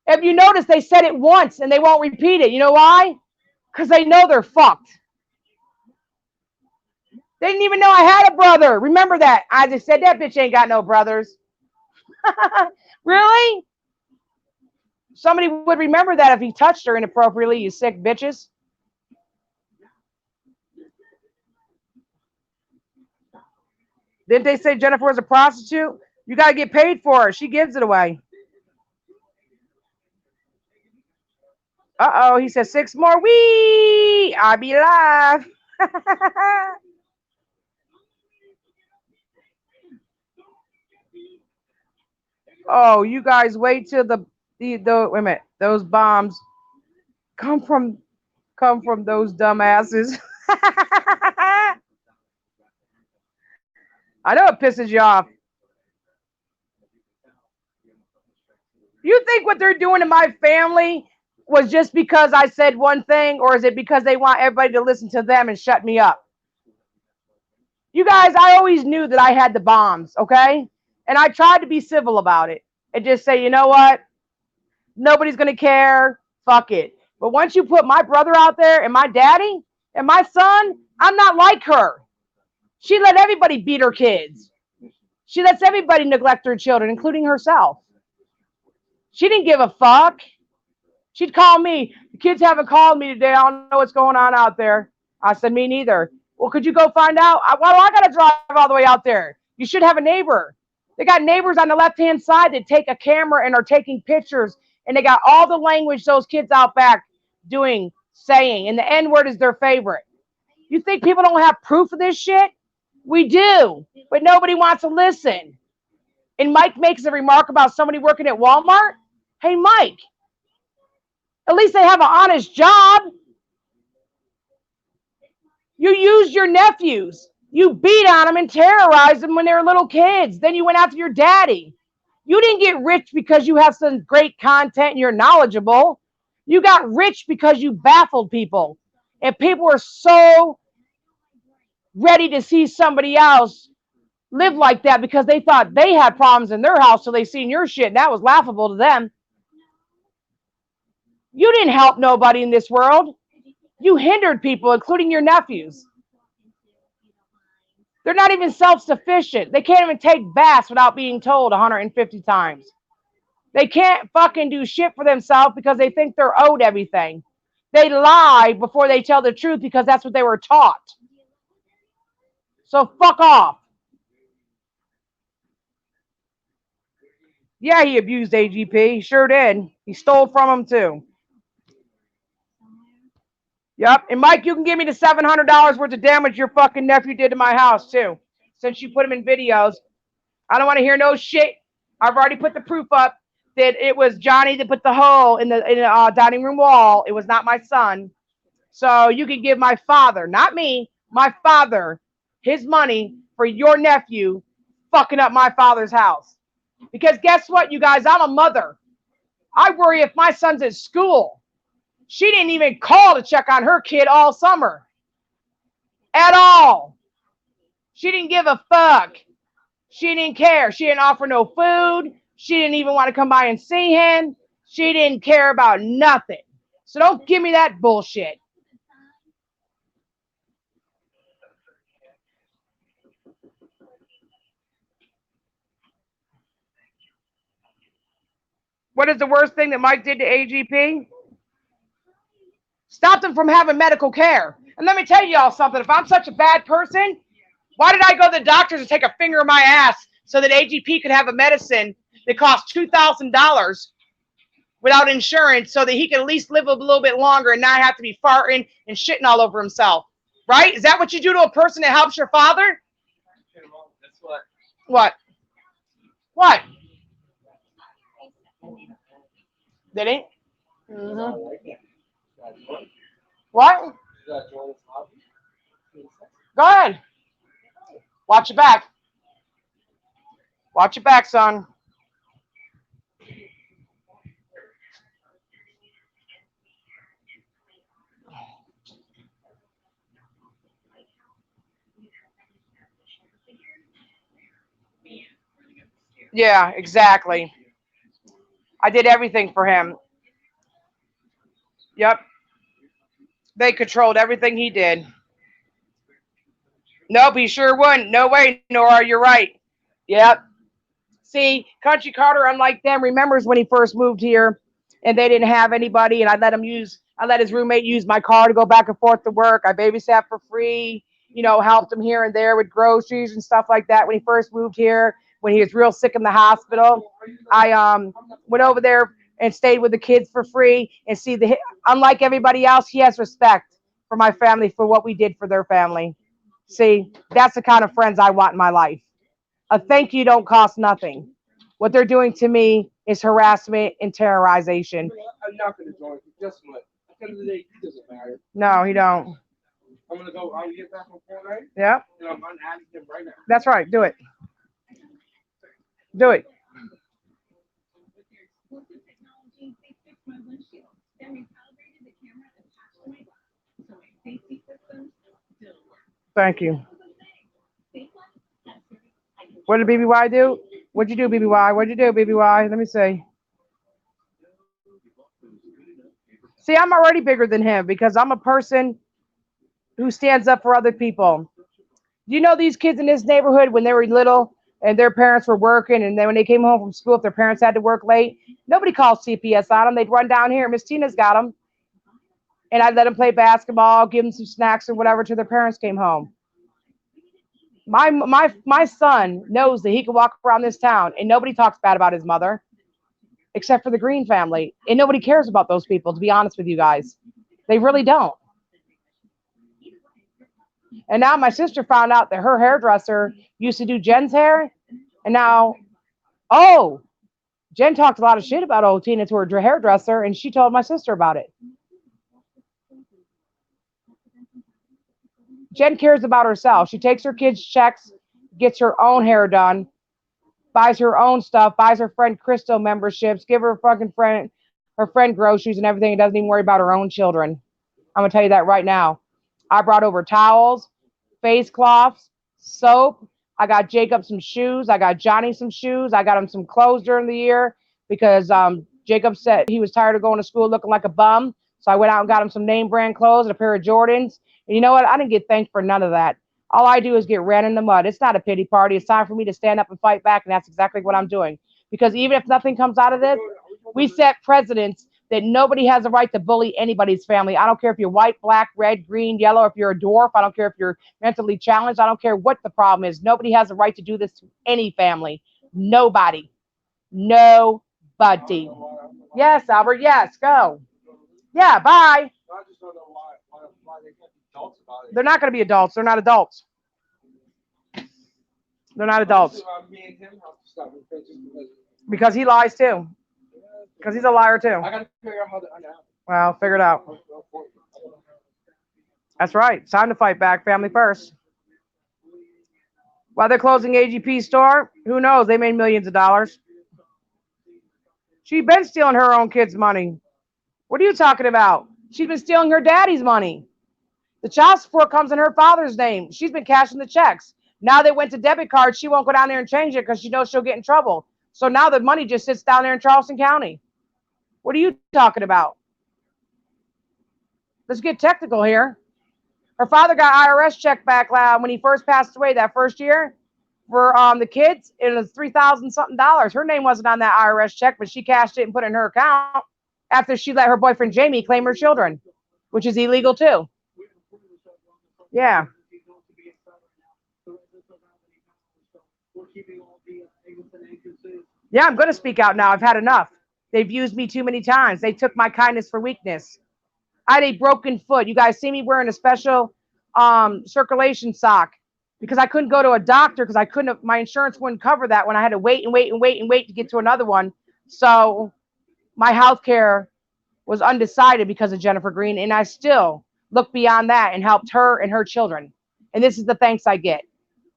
Speaker 2: If you notice, they said it once and they won't repeat it. You know why? Because they know they're fucked. They didn't even know I had a brother. Remember that. Isaac said that bitch ain't got no brothers. Really? Somebody would remember that if he touched her inappropriately, you sick bitches. Didn't they say Jennifer was a prostitute? You got to get paid for her. She gives it away. Uh-oh, he says 6 more. Wee! I'll be live. Oh, you guys wait till the wait a minute. Those bombs come from those dumbasses. I know it pisses you off. You think what they're doing to my family was just because I said one thing, or is it because they want everybody to listen to them and shut me up? You guys, I always knew that I had the bombs, okay? And I tried to be civil about it and just say, you know what? Nobody's going to care. Fuck it. But once you put my brother out there and my daddy and my son, I'm not like her. She let everybody beat her kids. She lets everybody neglect her children, including herself. She didn't give a fuck. She'd call me. The kids haven't called me today. I don't know what's going on out there. I said, me neither. Well, could you go find out? Why do I got to drive all the way out there? You should have a neighbor. They got neighbors on the left-hand side that take a camera and are taking pictures, and they got all the language those kids out back doing, saying, and the N-word is their favorite. You think people don't have proof of this shit? We do, but nobody wants to listen. And Mike makes a remark about somebody working at Walmart. Hey, Mike, at least they have an honest job. You used your nephews. You beat on them and terrorized them when they were little kids. Then you went after your daddy. You didn't get rich because you have some great content and you're knowledgeable. You got rich because you baffled people. And people were so ready to see somebody else live like that because they thought they had problems in their house, so they seen your shit, and that was laughable to them. You didn't help nobody in this world. You hindered people, including your nephews. They're not even self-sufficient. They can't even take baths without being told 150 times. They can't fucking do shit for themselves because they think they're owed everything. They lie before they tell the truth because that's what they were taught. So fuck off. Yeah, he abused AGP. He sure did. He stole from him too. Yep. And Mike, you can give me the $700 worth of damage your fucking nephew did to my house too, since you put him in videos. I don't want to hear no shit. I've already put the proof up that it was Johnny that put the hole in the dining room wall. It was not my son. So you can give my father, not me, my father, his money for your nephew fucking up my father's house. Because guess what, you guys? I'm a mother. I worry if my son's at school. She didn't even call to check on her kid all summer. At all. She didn't give a fuck. She didn't care. She didn't offer no food. She didn't even want to come by and see him. She didn't care about nothing. So don't give me that bullshit. What is the worst thing that Mike did to AGP? Stopped him from having medical care. And let me tell y'all something. If I'm such a bad person, why did I go to the doctors and take a finger in my ass so that AGP could have a medicine that cost $2,000 without insurance so that he could at least live a little bit longer and not have to be farting and shitting all over himself? Right? Is that what you do to a person that helps your father? What? What? Did he? Mm-hmm. What? Go ahead. Watch your back. Watch your back, son. Yeah, exactly. I did everything for him. Yep. They controlled everything he did. Nope, he sure wouldn't. No way, Nora, you're right. Yep. See, Country Carter, unlike them, remembers when he first moved here and they didn't have anybody, and I let his roommate use my car to go back and forth to work. I babysat for free, helped him here and there with groceries and stuff like that when he first moved here, when he was real sick in the hospital. I went over there and stayed with the kids for free, and see, unlike everybody else, he has respect for my family for what we did for their family. See, that's the kind of friends I want in my life. A thank you don't cost nothing. What they're doing to me is harassment and terrorization. I'm not going to join. Guess what? At the end of the day, he doesn't matter. No, he don't. I'm going to go. I'm get back on Fortnite. Yeah. And I'm unadding him right now. That's right. Do it. Do it. Thank you. What did BBY do? What'd you do, BBY? What'd you do, BBY? Let me see. See, I'm already bigger than him because I'm a person who stands up for other people. Do you know these kids in this neighborhood when they were little? and their parents were working, and then when they came home from school, if their parents had to work late, nobody called CPS on them. They'd run down here. Miss Tina's got them, and I'd let them play basketball, give them some snacks or whatever till their parents came home. My son knows that he can walk around this town and nobody talks bad about his mother except for the Green family, and nobody cares about those people. To be honest with you guys, they really don't. And now my sister found out that her hairdresser used to do Jen's hair, and now, oh, Jen talked a lot of shit about old Tina to her hairdresser, and she told my sister about it. Jen cares about herself. She takes her kids' checks, gets her own hair done, buys her own stuff, buys her friend Crystal memberships, give her her friend groceries and everything, and doesn't even worry about her own children. I'm gonna tell you that right now. I brought over towels, face cloths, soap. I got Jacob some shoes. I got Johnny some shoes. I got him some clothes during the year because Jacob said he was tired of going to school looking like a bum. So I went out and got him some name brand clothes and a pair of Jordans. And you know what? I didn't get thanked for none of that. All I do is get ran in the mud. It's not a pity party. It's time for me to stand up and fight back. And that's exactly what I'm doing. Because even if nothing comes out of this, we set precedents that nobody has a right to bully anybody's family. I don't care if you're white, black, red, green, yellow, if you're a dwarf. I don't care if you're mentally challenged. I don't care what the problem is. Nobody has a right to do this to any family. Nobody. Nobody. Yes, Albert. Yes, go. Yeah, bye. They're not going to be adults. They're not adults. They're not adults. Because he lies too. Because he's a liar too. Well, figure it out. That's right. It's time to fight back. Family first. While they're closing AGP store, who knows? They made millions of dollars. She's been stealing her own kids' money. What are you talking about? She's been stealing her daddy's money. The child support comes in her father's name. She's been cashing the checks. Now they went to debit cards. She won't go down there and change it because she knows she'll get in trouble. So now the money just sits down there in Charleston County. What are you talking about? Let's get technical here. Her father got IRS check back when he first passed away that first year for the kids. It was $3,000 something. Her name wasn't on that IRS check, but she cashed it and put it in her account after she let her boyfriend Jamie claim her children, which is illegal too. Yeah. Yeah, I'm going to speak out now. I've had enough. They've used me too many times. They took my kindness for weakness. I had a broken foot. You guys see me wearing a special circulation sock because I couldn't go to a doctor because I couldn't. My insurance wouldn't cover that when I had to wait and wait and wait and wait to get to another one. So my health care was undecided because of Jennifer Green, and I still looked beyond that and helped her and her children. And this is the thanks I get.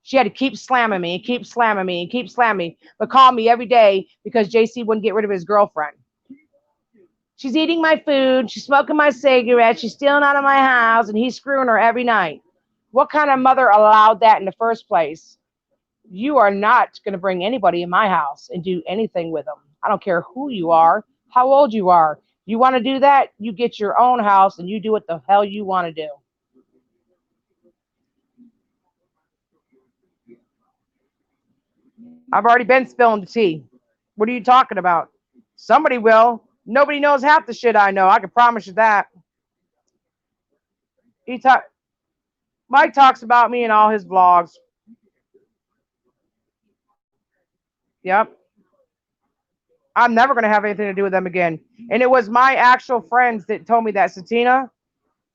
Speaker 2: She had to keep slamming me and keep slamming me and keep slamming me, but call me every day because JC wouldn't get rid of his girlfriend. She's eating my food. She's smoking my cigarette. She's stealing out of my house, and he's screwing her every night. What kind of mother allowed that in the first place? You are not going to bring anybody in my house and do anything with them. I don't care who you are, how old you are. You want to do that? You get your own house and you do what the hell you want to do. I've already been spilling the tea. What are you talking about? Somebody will. Nobody knows half the shit I know. I can promise you that. He talk. Mike talks about me in all his vlogs. Yep. I'm never going to have anything to do with them again. And it was my actual friends that told me that, Satina,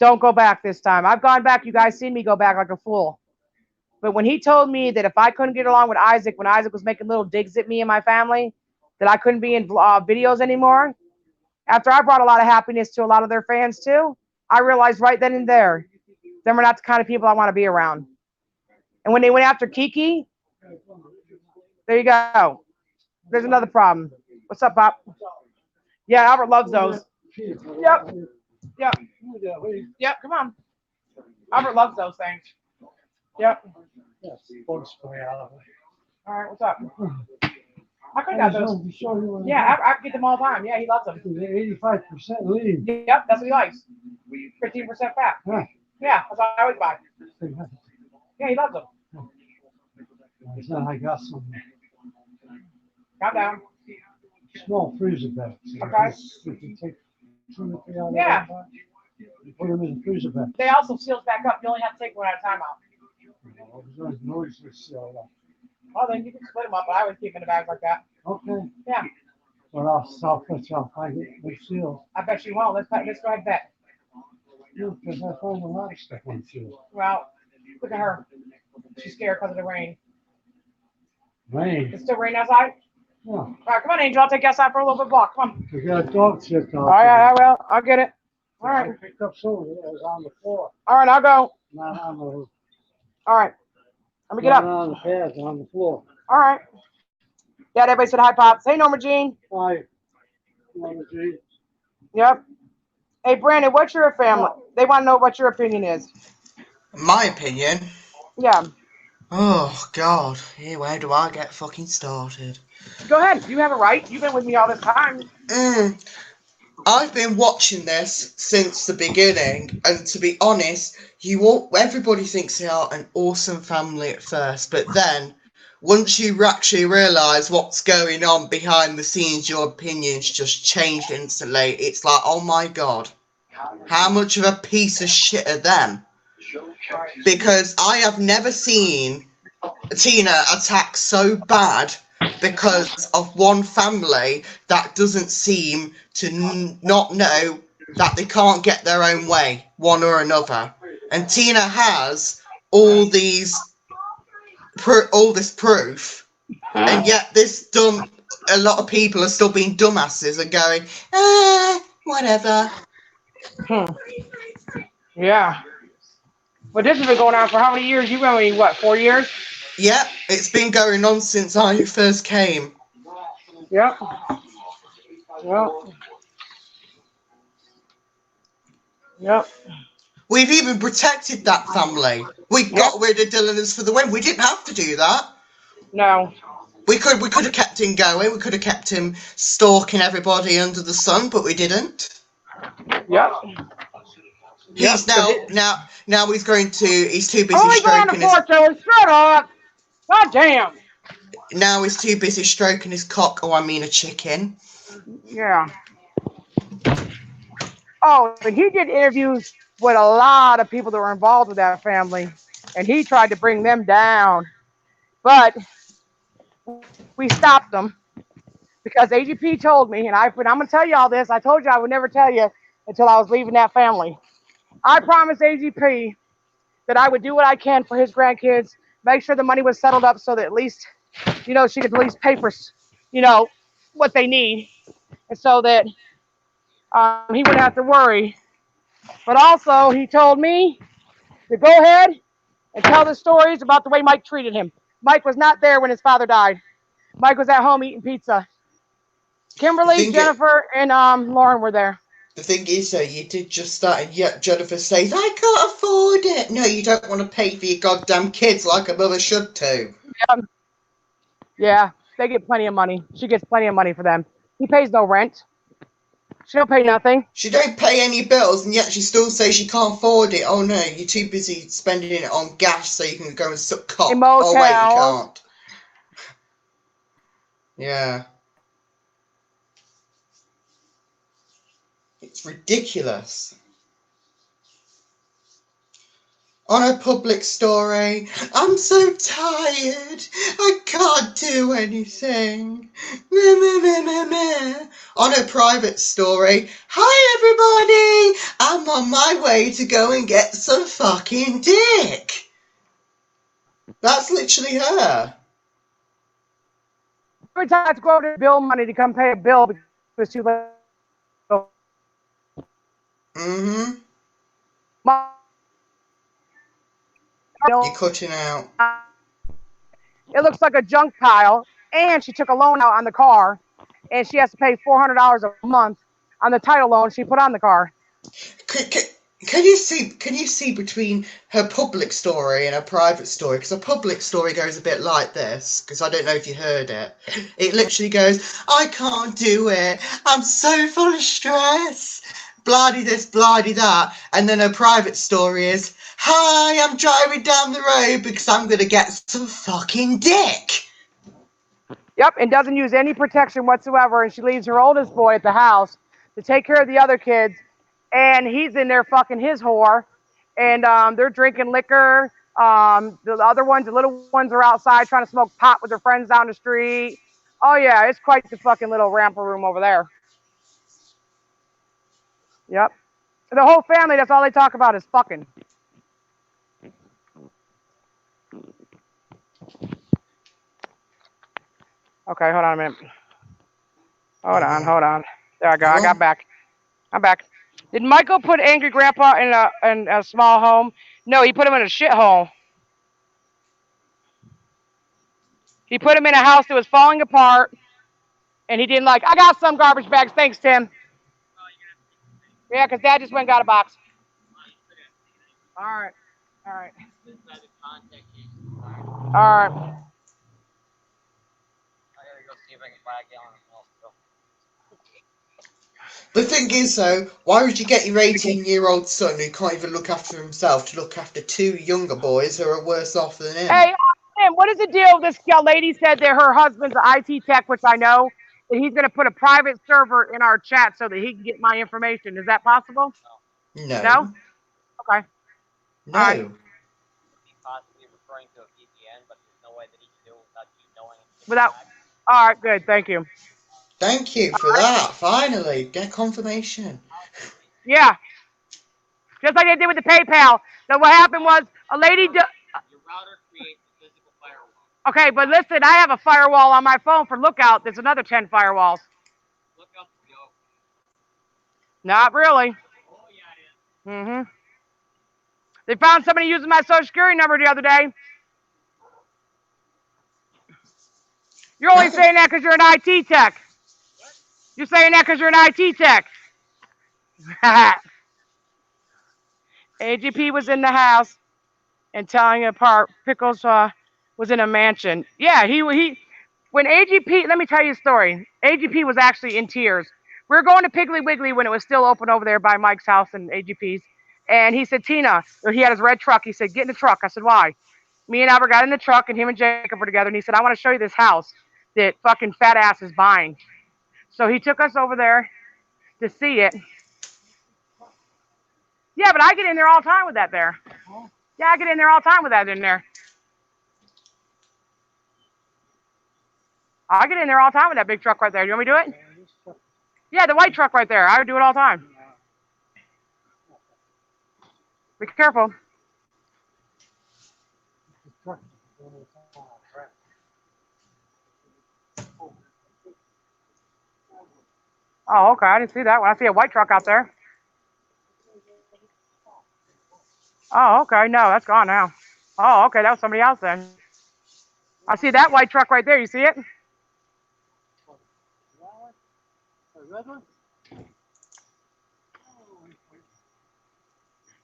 Speaker 2: don't go back this time. I've gone back. You guys seen me go back like a fool. But when he told me that if I couldn't get along with Isaac, when Isaac was making little digs at me and my family, that I couldn't be in videos anymore, after I brought a lot of happiness to a lot of their fans too, I realized right then and there, them are not the kind of people I want to be around. And when they went after Kiki, there you go. There's another problem. What's up, Pop? Yeah, Albert loves those. Yep. Yep. Yep. Come on. Albert loves those things. Yep. All right. What's up? I could have got those. Yeah, I get them all the time. Yeah, he loves them.
Speaker 3: 85% lean.
Speaker 2: Yep, that's what he likes. 15% fat.
Speaker 3: Huh.
Speaker 2: Yeah, that's what I always buy. Yeah, he loves them.
Speaker 3: I said I got some
Speaker 2: Calm down.
Speaker 3: small freezer bags.
Speaker 2: Okay.
Speaker 3: We can take 2 or 3 out of
Speaker 2: Yeah.
Speaker 3: that. And put them in the freezer bag.
Speaker 2: They also seals back up. You only have to take one at a time out.
Speaker 3: There's noise to seal up.
Speaker 2: Oh, then you can split them up. But I would keep in a bag like that.
Speaker 3: Okay.
Speaker 2: Yeah.
Speaker 3: Well, I'll put you on find it with seal.
Speaker 2: I bet you won't. Let's go ahead and bet.
Speaker 3: Yeah, because I find a lot of stuff on seal.
Speaker 2: Well, look at her. She's scared because of the rain.
Speaker 3: Rain.
Speaker 2: It's still raining outside?
Speaker 3: Yeah.
Speaker 2: All right, come on, Angel. I'll take you outside for a little bit walk. Come on.
Speaker 3: We got a dog shit
Speaker 2: All right, I will. I'll get it. All
Speaker 3: I
Speaker 2: right.
Speaker 3: picked up some of it. It was on the floor.
Speaker 2: All right, I'll go.
Speaker 3: Not on the
Speaker 2: All right. Let me get
Speaker 3: not
Speaker 2: up.
Speaker 3: on the pads, on the floor.
Speaker 2: All right. Yeah, everybody said hi, Pops. Hey, Norma Jean.
Speaker 3: Hi. Mama G.
Speaker 2: Yep. Hey, Brandon, what's your family? They want to know what your opinion is.
Speaker 1: My opinion?
Speaker 2: Yeah.
Speaker 1: Oh, God. Here, where do I get fucking started?
Speaker 2: Go ahead. You have a right. You've been with me all this time.
Speaker 1: I've been watching this since the beginning, and to be honest, everybody thinks they are an awesome family at first, but then once you actually realise what's going on behind the scenes, your opinions just changed instantly. It's like, oh my God, how much of a piece of shit are them? Because I have never seen Tina attack so bad because of one family that doesn't seem to not know that they can't get their own way, one or another. And Tina has all this proof, and yet a lot of people are still being dumbasses and going, whatever.
Speaker 2: Yeah. But this has been going on for how many years? You've been with me, what, 4 years?
Speaker 1: Yep, it's been going on since I first came.
Speaker 2: Yep. Yep. Yep.
Speaker 1: We've even protected that family. We got rid of Dylan's for the win. We didn't have to do that.
Speaker 2: No.
Speaker 1: We could have kept him going. We could have kept him stalking everybody under the sun, but we didn't.
Speaker 2: Yep.
Speaker 1: He's now he's he's too busy
Speaker 2: Only go on the
Speaker 1: stroking his.
Speaker 2: floor, Joey. Shut up. God damn.
Speaker 1: Now he's too busy stroking his cock. Oh, I mean a chicken.
Speaker 2: Yeah. Oh, but he did interviews with a lot of people that were involved with that family, and he tried to bring them down. But we stopped them because AGP told me, and I'm going to tell you all this. I told you I would never tell you until I was leaving that family. I promised AGP that I would do what I can for his grandkids, make sure the money was settled up so that at least, she could at least pay for, what they need, and so that he wouldn't have to worry. But also, he told me to go ahead and tell the stories about the way Mike treated him. Mike was not there when his father died. Mike was at home eating pizza. Kimberly, Jennifer, and Lauren were there.
Speaker 1: The thing is, though, you did just start, and yet Jennifer says, I can't afford it. No, you don't want to pay for your goddamn kids like a mother should too.
Speaker 2: Yeah, they get plenty of money. She gets plenty of money for them. He pays no rent. She don't pay nothing.
Speaker 1: She don't pay any bills, and yet she still says she can't afford it. Oh no, you're too busy spending it on gas so you can go and suck cock. Oh wait, you can't. Yeah. It's ridiculous. On a public story, I'm so tired, I can't do anything. On a private story, hi everybody, I'm on my way to go and get some fucking dick. That's literally her.
Speaker 2: Every time I have to go to bill money to come pay a bill because she let go.
Speaker 1: You're cutting out.
Speaker 2: It looks like a junk pile, and she took a loan out on the car, and she has to pay $400 a month on the title loan she put on the car.
Speaker 1: Can you see between her public story and her private story? Because her public story goes a bit like this, because I don't know if you heard it. It literally goes, I can't do it. I'm so full of stress. bloody this, bloody that. And then her private story is, hi, I'm driving down the road because I'm going to get some fucking dick.
Speaker 2: Yep, and doesn't use any protection whatsoever. And she leaves her oldest boy at the house to take care of the other kids. And he's in there fucking his whore. And they're drinking liquor. The other ones, the little ones, are outside trying to smoke pot with their friends down the street. Oh, yeah, it's quite the fucking little ramper room over there. Yep. The whole family, that's all they talk about is fucking. Okay, hold on a minute. Hold on. There I go. I got back. I'm back. Did Michael put Angry Grandpa in a small home? No, he put him in a shithole. He put him in a house that was falling apart, and he didn't like, I got some garbage bags. Thanks, Tim. Yeah, because Dad just went and got a box. All right. All right. All right.
Speaker 4: I gotta go see if I can buy a gallon of milk.
Speaker 1: The thing is, though, why would you get your 18-year-old son who can't even look after himself to look after two younger boys who are worse off than him?
Speaker 2: Hey, Tim, what is the deal? This lady said that her husband's an IT tech, which I know, that he's going to put a private server in our chat so that he can get my information. Is that possible?
Speaker 1: No.
Speaker 2: No? Okay.
Speaker 1: No.
Speaker 2: Right.
Speaker 4: He's possibly referring to a VPN, but there's no way that he can do it without you knowing.
Speaker 2: Without. All right, good. Thank you.
Speaker 1: Thank you for that. Finally, get confirmation.
Speaker 2: Yeah. Just like they did with the PayPal. So what happened was a lady.
Speaker 4: Your router creates a physical firewall.
Speaker 2: Okay, but listen, I have a firewall on my phone for Lookout. There's another 10 firewalls.
Speaker 4: Lookout's a joke.
Speaker 2: Not really.
Speaker 4: Oh yeah, it is.
Speaker 2: Mm-hmm. They found somebody using my social security number the other day. You're only saying that because you're an IT tech.
Speaker 4: What?
Speaker 2: You're saying that because you're an IT tech. AGP was in the house and telling apart. Pickles was in a mansion. Yeah, he when AGP, let me tell you a story. AGP was actually in tears. We were going to Piggly Wiggly when it was still open over there by Mike's house and AGP's. And he said, Tina, he had his red truck. He said, get in the truck. I said, why? Me and Albert got in the truck and him and Jacob were together. And he said, I want to show you this house that fucking fat ass is buying. So he took us over there to see it. Yeah, but I get in there all the time with that there. Yeah, I get in there all the time with that in there. I get in there all the time with that big truck right there. You want me to do it? Yeah, the white truck right there. I would do it all the time. Be careful. Oh, okay. I didn't see that one. I see a white truck out there. Oh, okay. No, that's gone now. Oh, okay. That was somebody else then. I see that white truck right there. You see it?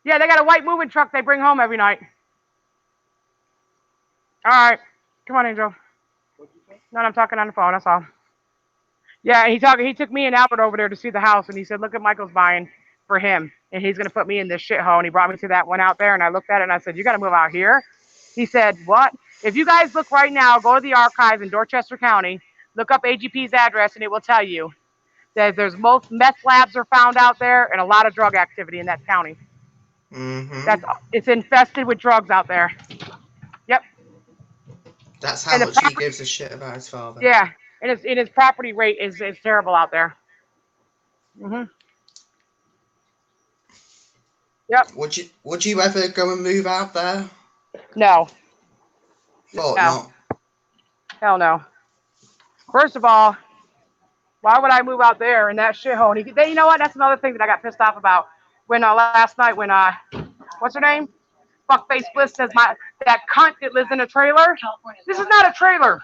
Speaker 2: Yeah, they got a white moving truck they bring home every night. All right. Come on, Angel. No, I'm talking on the phone. That's all. Yeah, he took me and Albert over there to see the house, and he said, look at Michael's buying for him, and he's going to put me in this shithole. And he brought me to that one out there, and I looked at it, and I said, you got to move out here. He said, what? If you guys look right now, go to the archives in Dorchester County, look up AGP's address, and it will tell you that there's most meth labs are found out there and a lot of drug activity in that county.
Speaker 1: Mm-hmm.
Speaker 2: It's infested with drugs out there. Yep.
Speaker 1: That's how much he gives a shit about his father.
Speaker 2: Yeah, and his property rate is terrible out there. Mhm. Yep.
Speaker 1: Would you ever go and move out there?
Speaker 2: No.
Speaker 1: Thought
Speaker 2: No.
Speaker 1: not.
Speaker 2: Hell no. First of all, why would I move out there in that shithole? You know what? That's another thing that I got pissed off about. When last night, when what's her name? Fuckface Bliss says that cunt that lives in a trailer. This is not a trailer.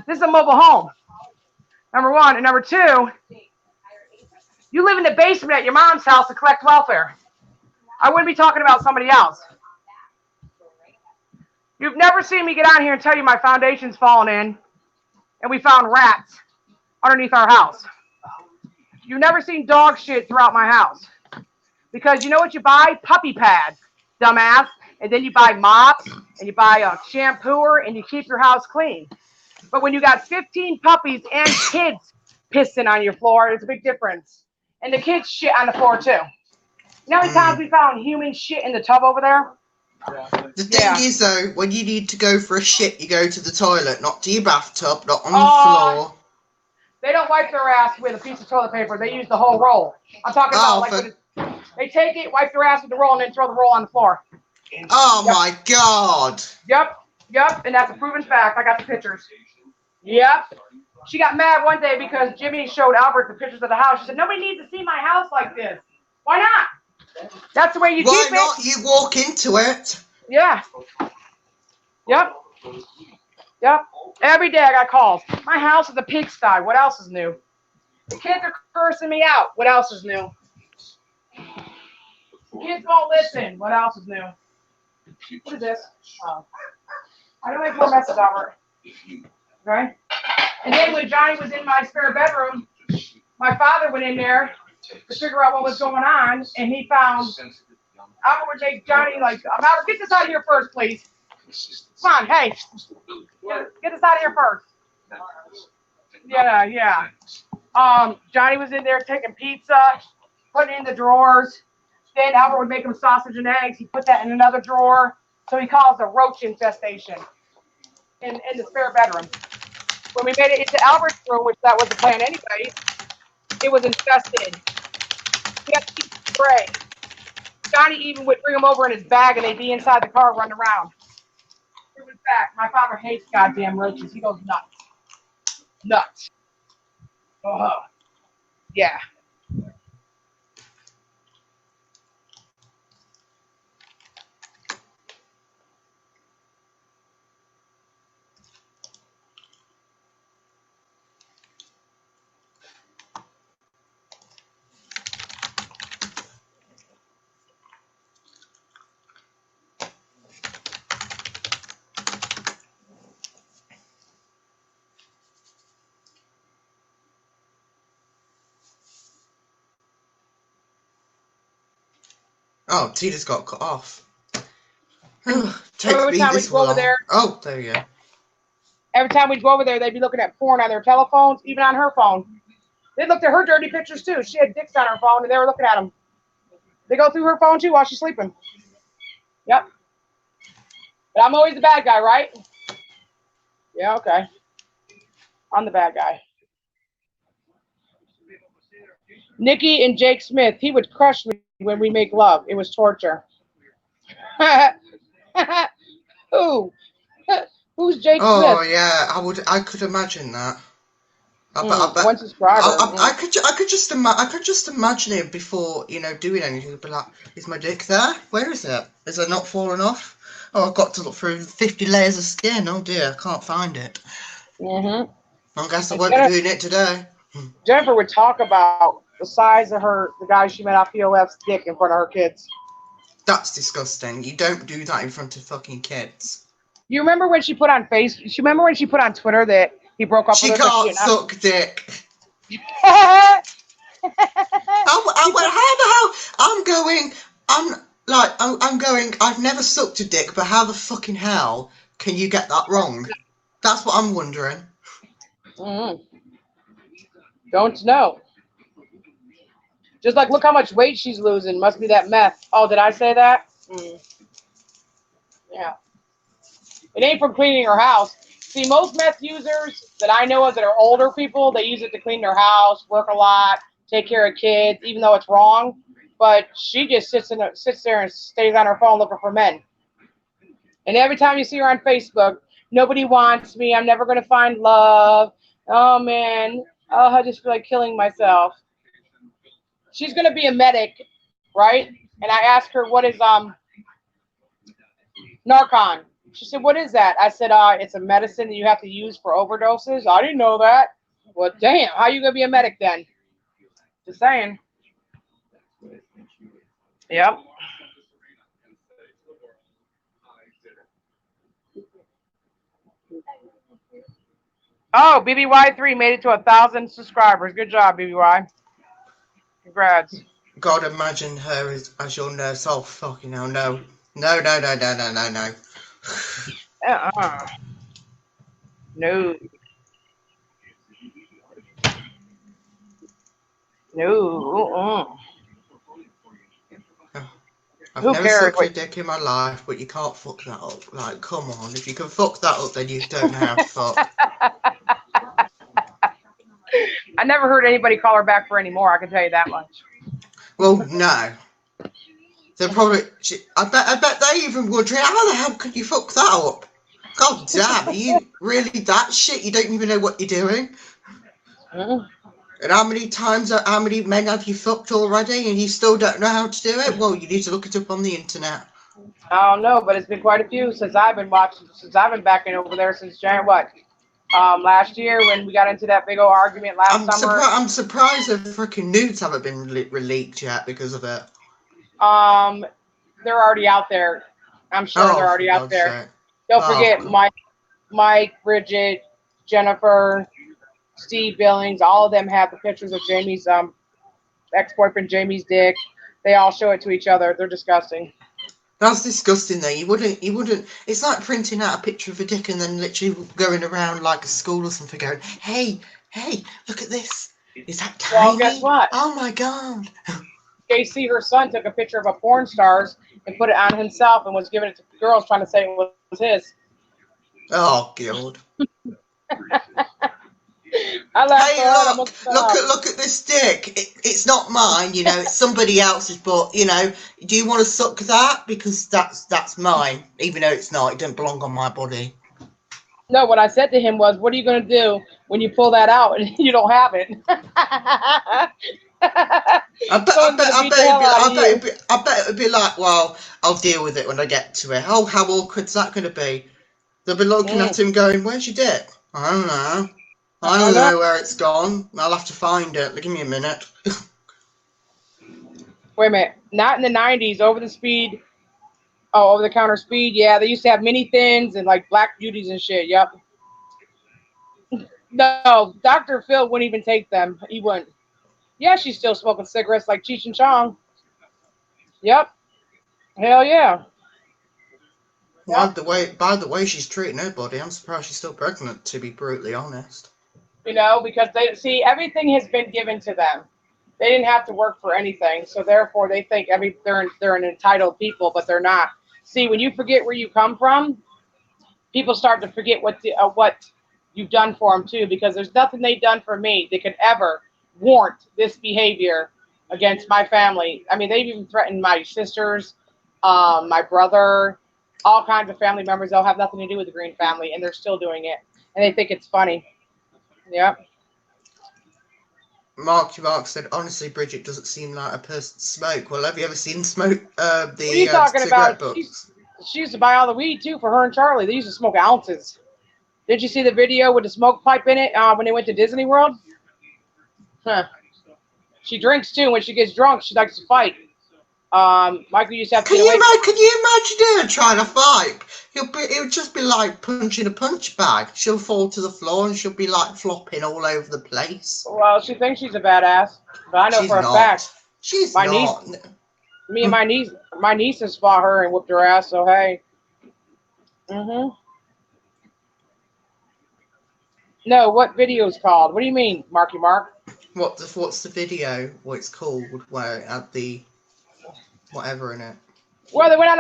Speaker 2: This is a mobile home. Number one, and number two, you live in the basement at your mom's house to collect welfare. I wouldn't be talking about somebody else. You've never seen me get on here and tell you my foundation's fallen in, and we found rats underneath our house. You've never seen dog shit throughout my house. Because you know what you buy? Puppy pads, dumbass. And then you buy mops and you buy a shampooer and you keep your house clean. But when you got 15 puppies and kids pissing on your floor, it's a big difference. And the kids shit on the floor too. You know how many times we found human shit in the tub over there?
Speaker 1: The thing is, though, when you need to go for a shit, you go to the toilet, not to your bathtub, not on the floor.
Speaker 2: They don't wipe their ass with a piece of toilet paper. They use the whole roll. I'm talking about like when they take it, wipe their ass with the roll, and then throw the roll on the floor.
Speaker 1: Oh my God.
Speaker 2: Yep. And that's a proven fact. I got the pictures. Yep. She got mad one day because Jimmy showed Albert the pictures of the house. She said, nobody needs to see my house like this. Why not? That's the way you keep it.
Speaker 1: Why not? You walk into it.
Speaker 2: Yeah. Yep. Every day I got calls. My house is a pigsty. What else is new? The kids are cursing me out. What else is new? The kids won't listen. What else is new? What is this? Oh. I don't make more messes, Albert. Okay? And then when Johnny was in my spare bedroom, my father went in there to figure out what was going on, and he found Albert would make Johnny like, Albert, get this out of here first, please. Come on, hey. Get this out of here first. Yeah. Johnny was in there taking pizza, putting it in the drawers. Then Albert would make him sausage and eggs. He put that in another drawer. So he calls a roach infestation in the spare bedroom. When we made it into Albert's room, which that was the plan anyway, it was infested. He had to keep it spray. Johnny even would bring him over in his bag, and they'd be inside the car running around. Proven fact, my father hates goddamn roaches. He goes nuts. Yeah.
Speaker 1: Oh, Tina's got cut off.
Speaker 2: Every time we'd go over there.
Speaker 1: Oh, there you go.
Speaker 2: Every time we'd go over there, they'd be looking at porn on their telephones, even on her phone. They looked at her dirty pictures too. She had dicks on her phone, and they were looking at them. They go through her phone too while she's sleeping. Yep. But I'm always the bad guy, right? Yeah, okay. I'm the bad guy. Nikki and Jake Smith, he would crush me when we make love. It was torture. Who? Who's Jake Smith?
Speaker 1: Oh yeah, I could imagine that.
Speaker 2: One subscriber.
Speaker 1: I could just imagine it before doing anything. I'd be like, is my dick there? Where is it? Is it not fallen off? Oh, I've got to look through 50 layers of skin. Oh dear, I can't find it. I guess I won't be doing it today.
Speaker 2: Jennifer would talk about the size of the guy she met off POF's dick in front of her kids.
Speaker 1: That's disgusting. You don't do that in front of fucking kids.
Speaker 2: You remember when she put on Twitter that he broke up with her?
Speaker 1: She can't suck dick. How the hell? I'm going, I've never sucked a dick, but how the fucking hell can you get that wrong? That's what I'm wondering.
Speaker 2: Don't know. Just like, look how much weight she's losing. Must be that meth. Oh, did I say that? Yeah. It ain't from cleaning her house. See, most meth users that I know of that are older people, they use it to clean their house, work a lot, take care of kids, even though it's wrong. But she just sits there and stays on her phone looking for men. And every time you see her on Facebook, nobody wants me. I'm never going to find love. Oh, man. Oh, I just feel like killing myself. She's going to be a medic, right? And I asked her, what is Narcan? She said, what is that? I said, it's a medicine that you have to use for overdoses. I didn't know that. Well, damn. How are you going to be a medic then? Just saying. Yep. Oh, BBY3 made it to 1,000 subscribers. Good job, BBY. Congrats.
Speaker 1: God, imagine her as your nurse. Oh, fucking hell, no. No, no, no, no, no, no, no.
Speaker 2: Uh-uh. No. No. Uh-uh.
Speaker 1: I've
Speaker 2: Who
Speaker 1: never
Speaker 2: cares?
Speaker 1: sucked a
Speaker 2: Wait.
Speaker 1: dick in my life, but you can't fuck that up. Like, come on. If you can fuck that up, then you don't know how to fuck.
Speaker 2: I never heard anybody call her back for any more. I can tell you that much.
Speaker 1: Well, no. They're probably. I bet they even wondering how the hell could you fuck that up? God damn, are you really that shit? You don't even know what you're doing.
Speaker 2: Mm-mm.
Speaker 1: And how many men have you fucked already, and you still don't know how to do it? Well, you need to look it up on the internet.
Speaker 2: I don't know, but it's been quite a few since I've been watching. Since I've been back in over there since January what? Last year when we got into that big old argument last summer.
Speaker 1: I'm surprised the freaking nudes haven't been leaked yet because of it.
Speaker 2: They're already out there. I'm sure they're
Speaker 1: Oh, for
Speaker 2: already out
Speaker 1: God's
Speaker 2: there.
Speaker 1: sake.
Speaker 2: Don't
Speaker 1: Oh,
Speaker 2: forget Mike, Bridget, Jennifer, Steve Billings. All of them have the pictures of Jamie's ex-boyfriend Jamie's dick. They all show it to each other. They're disgusting.
Speaker 1: that's disgusting though. You wouldn't, it's like printing out a picture of a dick and then literally going around like a school or something going, hey, look at this. Is that
Speaker 2: Well, guess
Speaker 1: tiny?
Speaker 2: what?
Speaker 1: Oh my God.
Speaker 2: JC, her son, took a picture of a porn stars and put it on himself and was giving it to girls trying to say it was his.
Speaker 1: Oh God.
Speaker 2: I laughed
Speaker 1: Hey,
Speaker 2: so hard I almost fell out.
Speaker 1: look at this dick. It's not mine, you know. It's somebody else's. But you know, do you want to suck that? Because that's mine, even though it's not. It doesn't belong on my body.
Speaker 2: No, what I said to him was, what are you going to do when you pull that out and you don't have it?
Speaker 1: I bet it would be like, well, I'll deal with it when I get to it. Oh, how awkward's that going to be? They'll be looking at him going, where's your dick? I don't know. I don't know where it's gone. I'll have to find it. Give me a minute.
Speaker 2: Wait a minute. Not in the 90s, over the speed. Oh, over the counter speed. Yeah, they used to have mini thins and like black beauties and shit. Yep. No, Dr. Phil wouldn't even take them. He wouldn't. Yeah, she's still smoking cigarettes like Cheech and Chong. Yep. Hell yeah.
Speaker 1: By
Speaker 2: Yep.
Speaker 1: the way she's treating her body, I'm surprised she's still pregnant, to be brutally honest.
Speaker 2: You know, because they see everything has been given to them. They didn't have to work for anything, so therefore they think they're an entitled people, but they're not. See, when you forget where you come from, people start to forget what you've done for them too, because there's nothing they've done for me that could ever warrant this behavior against my family. I mean, they've even threatened my sisters, my brother, all kinds of family members. They'll have nothing to do with the Green family, and they're still doing it, and they think it's funny. Yep.
Speaker 1: Mark said, honestly, Bridget doesn't seem like a person to smoke. Well, have you ever seen smoke
Speaker 2: What are you talking
Speaker 1: cigarette
Speaker 2: about?
Speaker 1: books?
Speaker 2: She used to buy all the weed too for her and Charlie. They used to smoke ounces. Did you see the video with the smoke pipe in it when they went to Disney World? Huh. She drinks too. When she gets drunk, she likes to fight. Michael used to have to
Speaker 1: Can
Speaker 2: get away.
Speaker 1: can you imagine her trying to fight? It would just be like punching a punch bag. She'll fall to the floor and she'll be like flopping all over the place.
Speaker 2: Well, she thinks she's a badass, but I know
Speaker 1: She's
Speaker 2: for a fact,
Speaker 1: not. She's
Speaker 2: my niece,
Speaker 1: not.
Speaker 2: me and my nieces fought her and whooped her ass. So hey. No, what video is called? What do you mean, Marky Mark?
Speaker 1: What's the video? What it's called? Where it had the whatever in it.
Speaker 2: Well, they went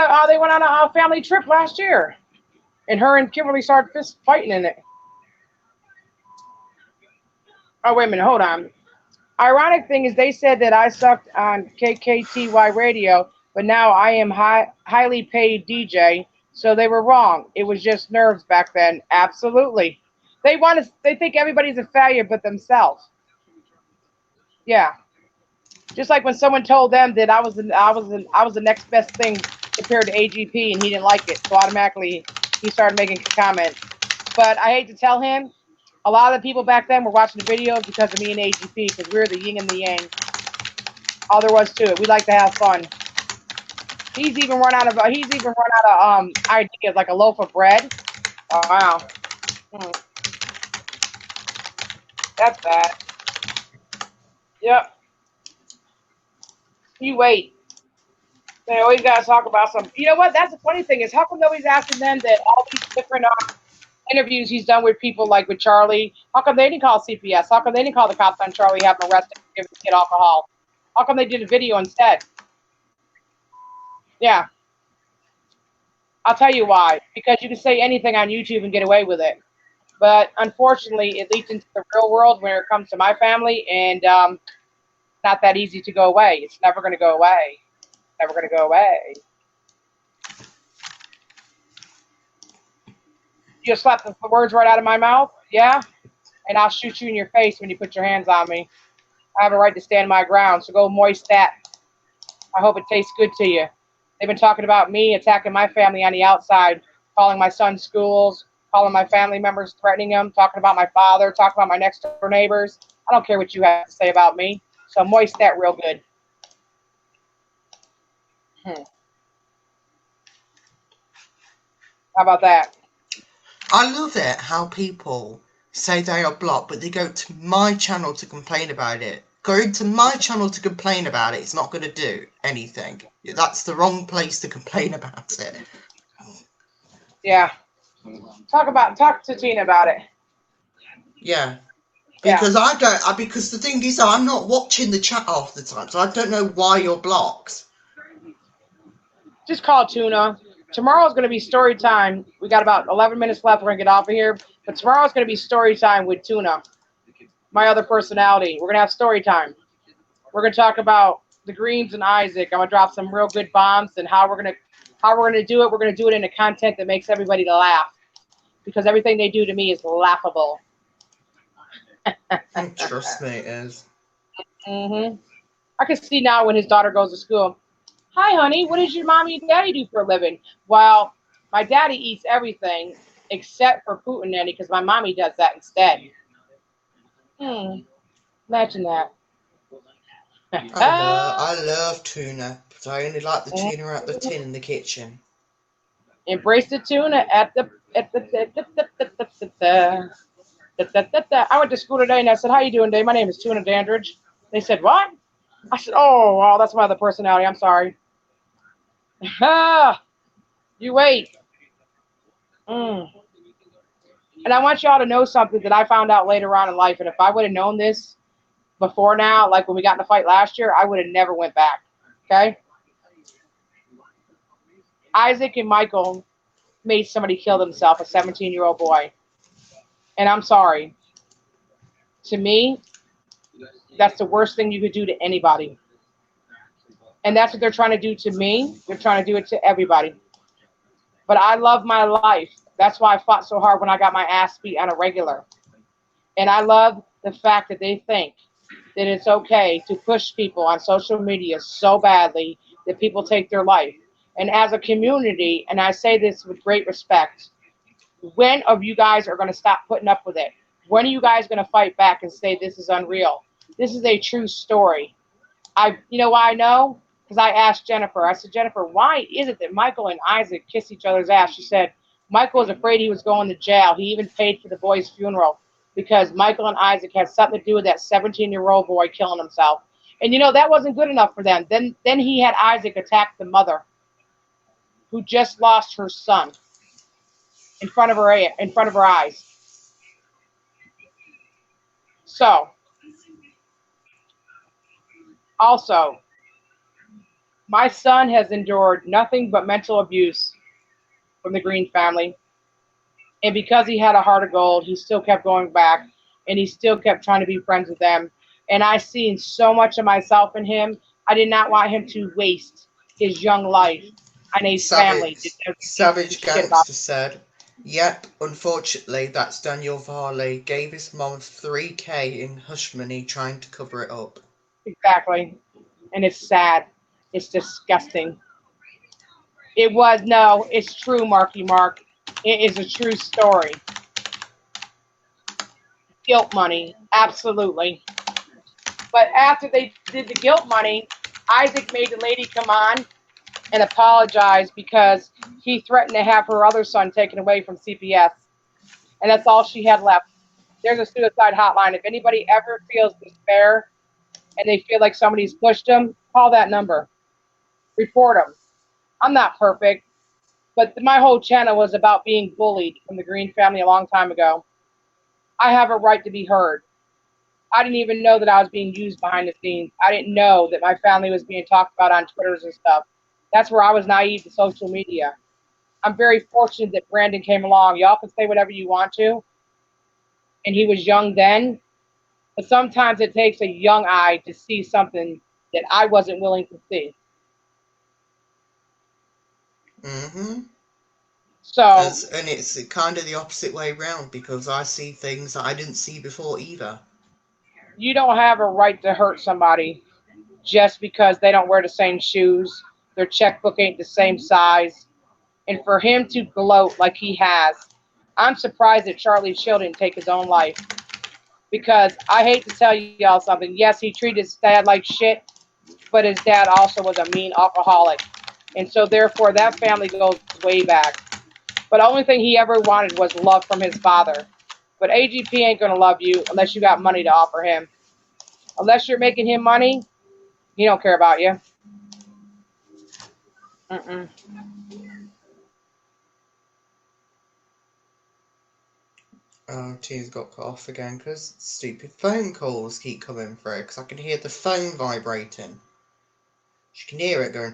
Speaker 2: on a family trip last year, and her and Kimberly started fist fighting in it. Oh, wait a minute, hold on. Ironic thing is they said that I sucked on KKTY radio, but now I am highly paid DJ, so they were wrong. It was just nerves back then. Absolutely. They think everybody's a failure but themselves. Yeah. Just like when someone told them that I was the next best thing compared to AGP and he didn't like it. So automatically he started making comments. But I hate to tell him, a lot of the people back then were watching the videos because of me and AGP, because we were the yin and the yang. All there was to it. We like to have fun. He's even run out of ideas like a loaf of bread. Oh, wow. That's bad. Yep. You wait. They always got to talk about some. You know what? That's the funny thing is, how come nobody's asking them that all these different interviews he's done with people like with Charlie? How come they didn't call CPS? How come they didn't call the cops on Charlie, have him arrested, give the kid alcohol? How come they did a video instead? Yeah, I'll tell you why. Because you can say anything on YouTube and get away with it. But unfortunately, it leaks into the real world when it comes to my family, and not that easy to go away. It's never going to go away. Never going to go away. You just slapped the words right out of my mouth, yeah? And I'll shoot you in your face when you put your hands on me. I have a right to stand my ground, so go moist that. I hope it tastes good to you. They've been talking about me, attacking my family on the outside, calling my son's schools, calling my family members, threatening them, talking about my father, talking about my next door neighbors. I don't care what you have to say about me, so moist that real good. How about that?
Speaker 1: I love it how people say they are blocked, but they go to my channel to complain about it. Going to my channel to complain about it is not going to do anything. That's the wrong place to complain about it.
Speaker 2: Yeah. Talk to Tina about it.
Speaker 1: Yeah.
Speaker 2: Yeah.
Speaker 1: Because because the thing is, I'm not watching the chat half the time, so I don't know why you're blocked.
Speaker 2: Just call Tuna. Tomorrow's going to be story time. We got about 11 minutes left. We're going to get off of here. But tomorrow's going to be story time with Tuna, my other personality. We're going to have story time. We're going to talk about the Greens and Isaac. I'm going to drop some real good bombs and how we're going to do it. We're going to do it in a content that makes everybody laugh, because everything they do to me is laughable.
Speaker 1: Trust me, it is.
Speaker 2: I can see now when his daughter goes to school. Hi, honey. What does your mommy and daddy do for a living? Well, my daddy eats everything except for Putin because my mommy does that instead. Imagine that.
Speaker 1: I love tuna, but I only like the tuna out the tin in the kitchen.
Speaker 2: Embrace the tuna at the. I went to school today and I said, "How you doing today? My name is Tuna Dandridge." They said, "What?" I said, "Oh, wow, that's my other personality. I'm sorry." You wait. And I want y'all to know something that I found out later on in life. And if I would have known this before now, like when we got in a fight last year, I would have never went back. Okay? Isaac and Michael made somebody kill themselves, a 17-year-old boy. And I'm sorry. To me, that's the worst thing you could do to anybody. And that's what they're trying to do to me. They're trying to do it to everybody. But I love my life. That's why I fought so hard when I got my ass beat on a regular. And I love the fact that they think that it's okay to push people on social media so badly that people take their life. And as a community, and I say this with great respect, when of you guys are going to stop putting up with it? When are you guys going to fight back and say this is unreal? This is a true story. You know why I know? Because I asked Jennifer. I said, Jennifer, why is it that Michael and Isaac kiss each other's ass? She said, Michael was afraid he was going to jail. He even paid for the boy's funeral because Michael and Isaac had something to do with that 17-year-old boy killing himself. And you know, that wasn't good enough for them. Then he had Isaac attack the mother who just lost her son in front of her eyes. So, also, my son has endured nothing but mental abuse from the Green family. And because he had a heart of gold, he still kept going back and he still kept trying to be friends with them. And I seen so much of myself in him. I did not want him to waste his young life on a family.
Speaker 1: Savage Gangster said, yep, unfortunately, that's Daniel Varley. Gave his mom $3,000 in hush money trying to cover it up.
Speaker 2: Exactly. And it's sad. It's disgusting. It's true, Marky Mark. It is a true story. Guilt money, absolutely. But after they did the guilt money, Isaac made the lady come on and apologize because he threatened to have her other son taken away from CPS. And that's all she had left. There's a suicide hotline. If anybody ever feels despair and they feel like somebody's pushed them, Call that number. Report them. I'm not perfect, but my whole channel was about being bullied from the Green family a long time ago. I have a right to be heard. I didn't even know that I was being used behind the scenes. I didn't know that my family was being talked about on Twitters and stuff. That's where I was naive to social media. I'm very fortunate that Brandon came along. Y'all can say whatever you want to. And he was young then. But sometimes it takes a young eye to see something that I wasn't willing to see.
Speaker 1: Mm-hmm.
Speaker 2: So
Speaker 1: And it's kind of the opposite way round because I see things that I didn't see before either.
Speaker 2: you don't have a right to hurt somebody just because they don't wear the same shoes, their checkbook ain't the same size. And for him to gloat like he has, I'm surprised that Charlie Chill didn't take his own life. Because I hate to tell y'all something. Yes, he treated his dad like shit, but his dad also was a mean alcoholic. And so therefore that family goes way back. But the only thing he ever wanted was love from his father. But AGP ain't gonna love you unless you got money to offer him. Unless you're making him money, he don't care about you. Mm-mm.
Speaker 1: Oh, T's got cut off again because stupid phone calls keep coming through because I can hear the phone vibrating. You can hear it going,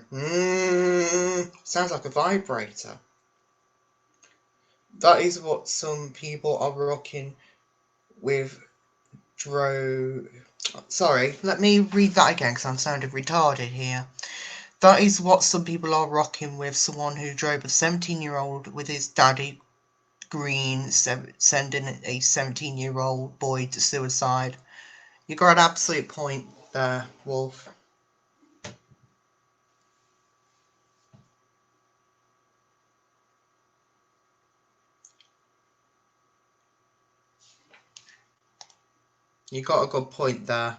Speaker 1: sounds like a vibrator. That is what some people are rocking with Sorry, let me read that again because I'm sounding retarded here. That is what some people are rocking with someone who drove a 17-year-old with his daddy Green sending a 17-year-old boy to suicide. You got an absolute point there, Wolf. You got a good point there.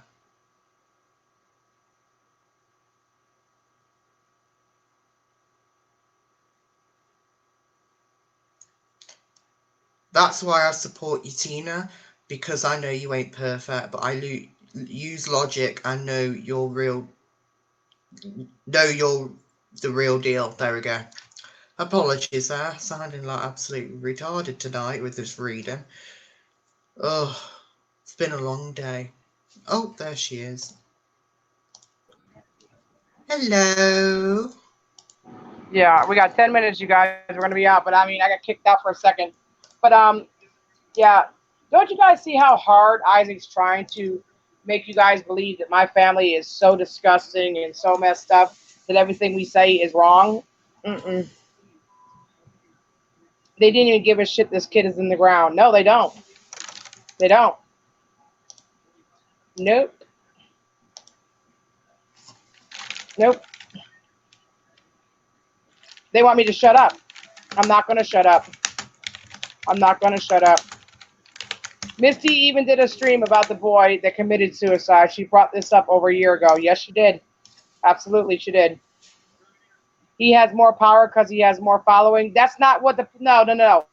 Speaker 1: That's why I support you, Tina, because I know you ain't perfect, but I use logic and know you're the real deal. There we go. Apologies there, sounding like absolutely retarded tonight with this reading. Oh, it's been a long day. Oh, there she is. Hello.
Speaker 2: Yeah, we got 10 minutes, you guys. We're gonna be out, but I mean, I got kicked out for a second. But yeah. Don't you guys see how hard Isaac's trying to make you guys believe that my family is so disgusting and so messed up that everything we say is wrong? Mm-mm. They didn't even give a shit this kid is in the ground. No, they don't. They don't. Nope. Nope. They want me to shut up. I'm not going to shut up. I'm not going to shut up. Misty even did a stream about the boy that committed suicide. She brought this up over a year ago. Yes, she did. Absolutely, she did. He has more power because he has more following. That's not what no.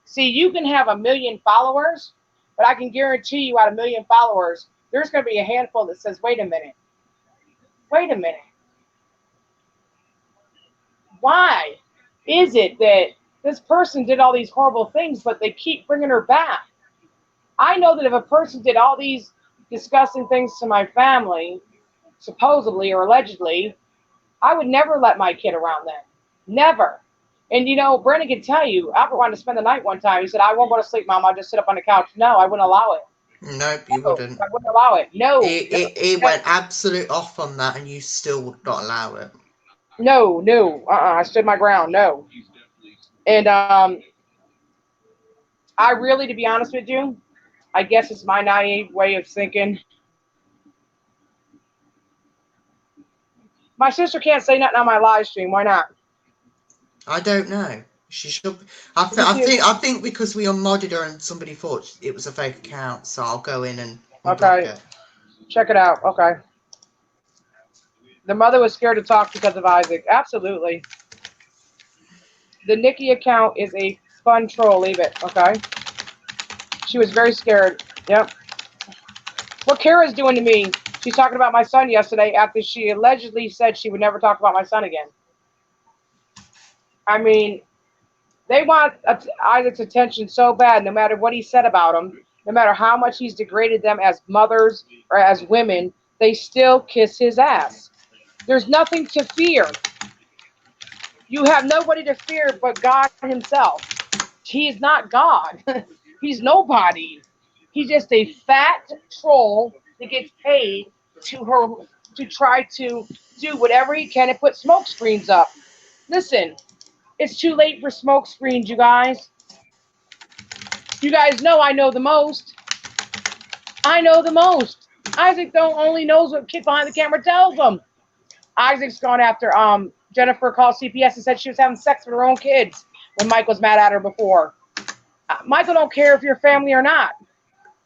Speaker 2: See, you can have 1 million followers, but I can guarantee you out of 1 million followers, there's going to be a handful that says, wait a minute. Wait a minute. Why is it that this person did all these horrible things, but they keep bringing her back? I know that if a person did all these disgusting things to my family, supposedly or allegedly, I would never let my kid around them. Never. And you know, Brandon can tell you, Albert wanted to spend the night one time. He said, I won't go to sleep, Mom. I'll just sit up on the couch. No, I wouldn't allow it.
Speaker 1: Nope, you
Speaker 2: No,
Speaker 1: wouldn't.
Speaker 2: I wouldn't allow it. No.
Speaker 1: It went absolute off on that and you still would not allow it.
Speaker 2: No. I stood my ground. No. And I really, to be honest with you, I guess it's my naive way of thinking. My sister can't say nothing on my live stream. Why not?
Speaker 1: I don't know. She should. I think because we unmodded her and somebody thought it was a fake account, so I'll go in and unblock
Speaker 2: Okay.
Speaker 1: it.
Speaker 2: Check it out. Okay. The mother was scared to talk because of Isaac. Absolutely. The Nikki account is a fun troll. Leave it. Okay. She was very scared. Yep. What Kara's doing to me, She's talking about my son yesterday after she allegedly said she would never talk about my son again. I mean, they want Isaac's attention so bad, no matter what he said about him, no matter how much he's degraded them as mothers or as women, they still kiss his ass. There's nothing to fear. You have nobody to fear but God Himself. He's not God. He's nobody. He's just a fat troll that gets paid to her to try to do whatever he can and put smoke screens up. Listen, it's too late for smoke screens, you guys. You guys know I know the most. I know the most. Isaac don't only knows what kid behind the camera tells him. Isaac's gone after Jennifer called CPS and said she was having sex with her own kids when Mike was mad at her before. Michael don't care if you're family or not.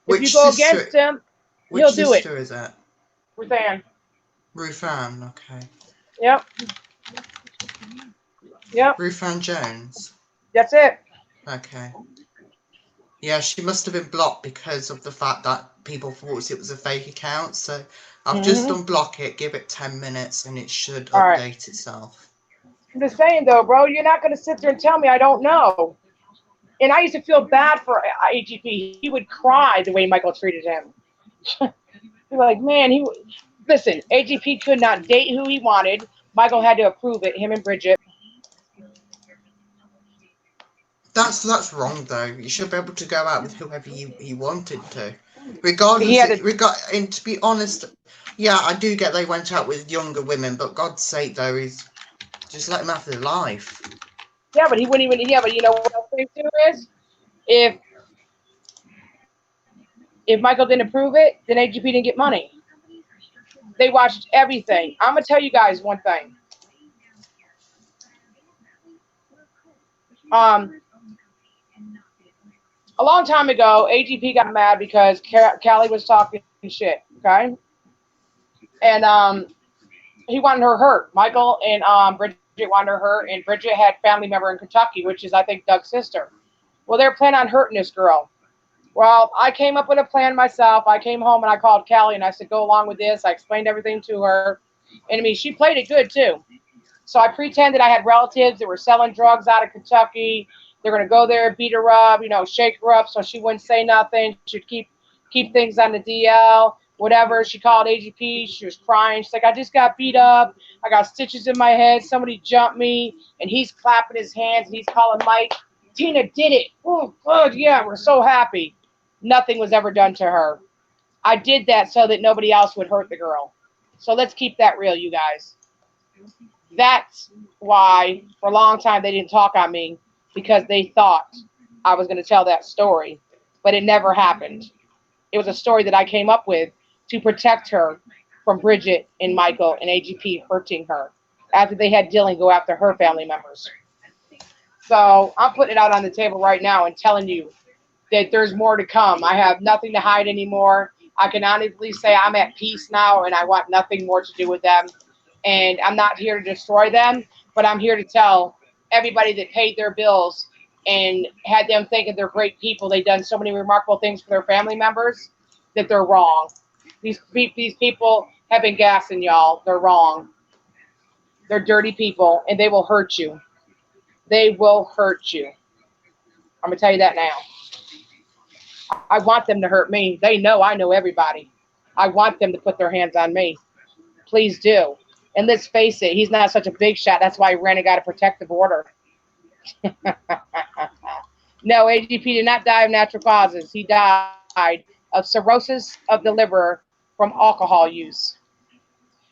Speaker 2: If you go against him, he'll do it.
Speaker 1: Which sister is that?
Speaker 2: Ruthann.
Speaker 1: Ruthann, okay.
Speaker 2: Yep. Yep.
Speaker 1: Ruthann Jones.
Speaker 2: That's it.
Speaker 1: Okay. Yeah, she must have been blocked because of the fact that people thought it was a fake account. So I've just unblock it, give it 10 minutes, and it should update itself.
Speaker 2: I'm just saying, though, bro, you're not going to sit there and tell me I don't know. And I used to feel bad for AGP. He would cry the way Michael treated him. You're like, man, listen, AGP could not date who he wanted. Michael had to approve it, him and Bridget.
Speaker 1: That's wrong, though. You should be able to go out with whoever he wanted to. Regardless, and to be honest, yeah, I do get they went out with younger women, but God's sake, though, is just let him have their life.
Speaker 2: Yeah, but he wouldn't even. Yeah, but you know what else thing too is, if Michael didn't approve it, then AGP didn't get money. They watched everything. I'm gonna tell you guys one thing. A long time ago, AGP got mad because Callie was talking shit. Okay, and he wanted her hurt. Michael and Bridget wanted her hurt, and Bridget had family member in Kentucky, which is I think Doug's sister. Well, they're planning on hurting this girl. Well, I came up with a plan myself. I came home and I called Callie and I said, go along with this. I explained everything to her. And I mean, she played it good too. So I pretended I had relatives that were selling drugs out of Kentucky. They're going to go there, beat her up, shake her up so she wouldn't say nothing. She'd keep things on the DL, whatever. She called AGP. She was crying. She's like, I just got beat up. I got stitches in my head. Somebody jumped me. And he's clapping his hands and he's calling Mike. Tina did it. Oh, good. Yeah, we're so happy. Nothing was ever done to her. I did that so that nobody else would hurt the girl. So let's keep that real, you guys. That's why for a long time they didn't talk on me, because they thought I was going to tell that story, but it never happened. It was a story that I came up with to protect her from Bridget and Michael and AGP hurting her after they had Dylan go after her family members. So I'm putting it out on the table right now and telling you that there's more to come. I have nothing to hide anymore. I can honestly say I'm at peace now and I want nothing more to do with them. And I'm not here to destroy them, but I'm here to tell everybody that paid their bills and had them thinking they're great people, they've done so many remarkable things for their family members, that they're wrong. These people have been gassing y'all. They're wrong. They're dirty people, and they will hurt you. They will hurt you. I'm going to tell you that now. I want them to hurt me. They know I know everybody. I want them to put their hands on me. Please do. And let's face it, he's not such a big shot. That's why he ran and got a protective order. No, AGP did not die of natural causes. He died of cirrhosis of the liver from alcohol use.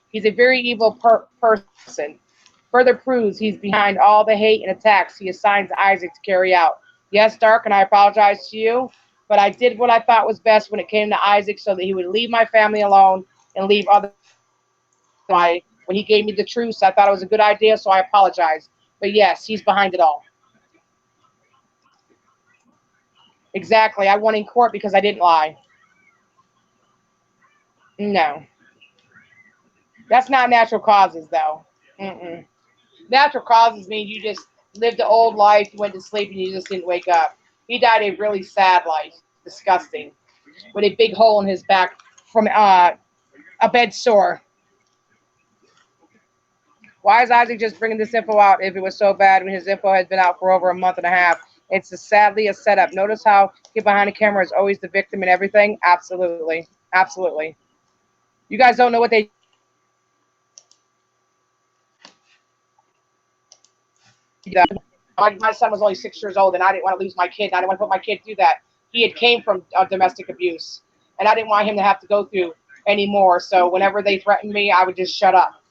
Speaker 2: He's a very evil person. Further proves he's behind all the hate and attacks he assigns Isaac to carry out. Yes, Dark, and I apologize to you, but I did what I thought was best when it came to Isaac so that he would leave my family alone and leave other. When he gave me the truth, I thought it was a good idea, so I apologize. But yes, he's behind it all. Exactly. I won in court because I didn't lie. No. That's not natural causes, though. Mm-mm. Natural causes mean you just lived the old life, you went to sleep, and you just didn't wake up. He died a really sad life. Disgusting. With a big hole in his back from a A bed sore. Why is Isaac just bringing this info out if it was so bad when his info has been out for over a month and a half? It's sadly a setup. Notice how get behind the camera is always the victim in everything? Absolutely. Absolutely. You guys don't know what they did. My son was only 6 years old, and I didn't want to lose my kid. And I didn't want to put my kid through that. He had came from domestic abuse, and I didn't want him to have to go through anymore. So whenever they threatened me, I would just shut up.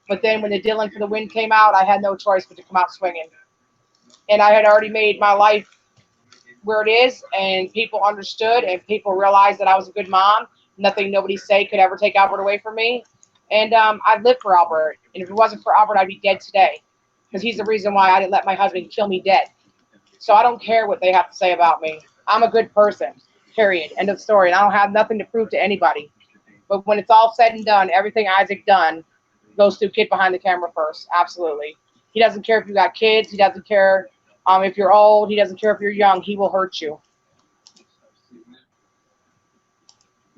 Speaker 2: But then when the Dylan for the Win came out, I had no choice but to come out swinging. And I had already made my life where it is, and people understood, and people realized that I was a good mom. Nothing nobody say could ever take Albert away from me. And I lived for Albert. And if it wasn't for Albert, I'd be dead today. Because he's the reason why I didn't let my husband kill me dead. So I don't care what they have to say about me. I'm a good person, period. End of story. And I don't have nothing to prove to anybody. But when it's all said and done, everything Isaac done goes through kid behind the camera first. Absolutely. He doesn't care if you got kids. He doesn't care if you're old. He doesn't care if you're young. He will hurt you.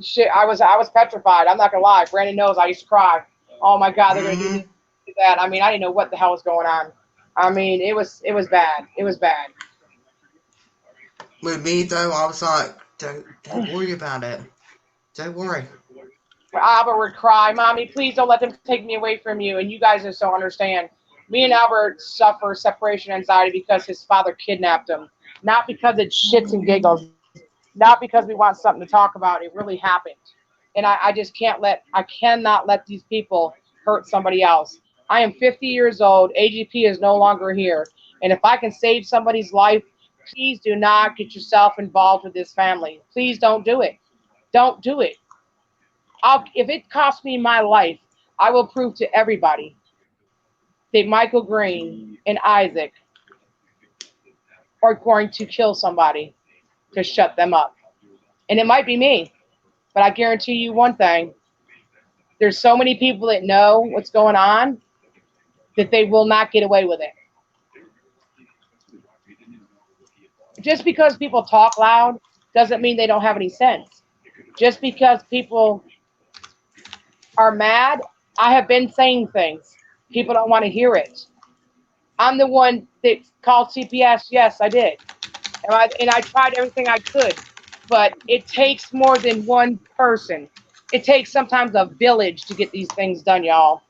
Speaker 2: Shit, I was petrified. I'm not gonna lie. Brandon knows I used to cry. Oh my God, they're gonna do this, do that. I mean, I didn't know what the hell was going on. I mean, it was bad. It was bad.
Speaker 1: With me though, I was like, don't worry about it. Don't worry.
Speaker 2: Albert would cry, "Mommy, please don't let them take me away from you." And you guys just don't understand. Me and Albert suffer separation anxiety because his father kidnapped him. Not because it's shits and giggles. Not because we want something to talk about. It really happened. And I just I cannot let these people hurt somebody else. I am 50 years old. AGP is no longer here. And if I can save somebody's life, please do not get yourself involved with this family. Please don't do it. Don't do it. If it costs me my life, I will prove to everybody that Michael Green and Isaac are going to kill somebody to shut them up. And it might be me, but I guarantee you one thing. There's so many people that know what's going on that they will not get away with it. Just because people talk loud doesn't mean they don't have any sense. Just because people are mad, I have been saying things. People don't want to hear it. I'm the one that called CPS. Yes, I did. And I tried everything I could. But it takes more than one person. It takes sometimes a village to get these things done, y'all.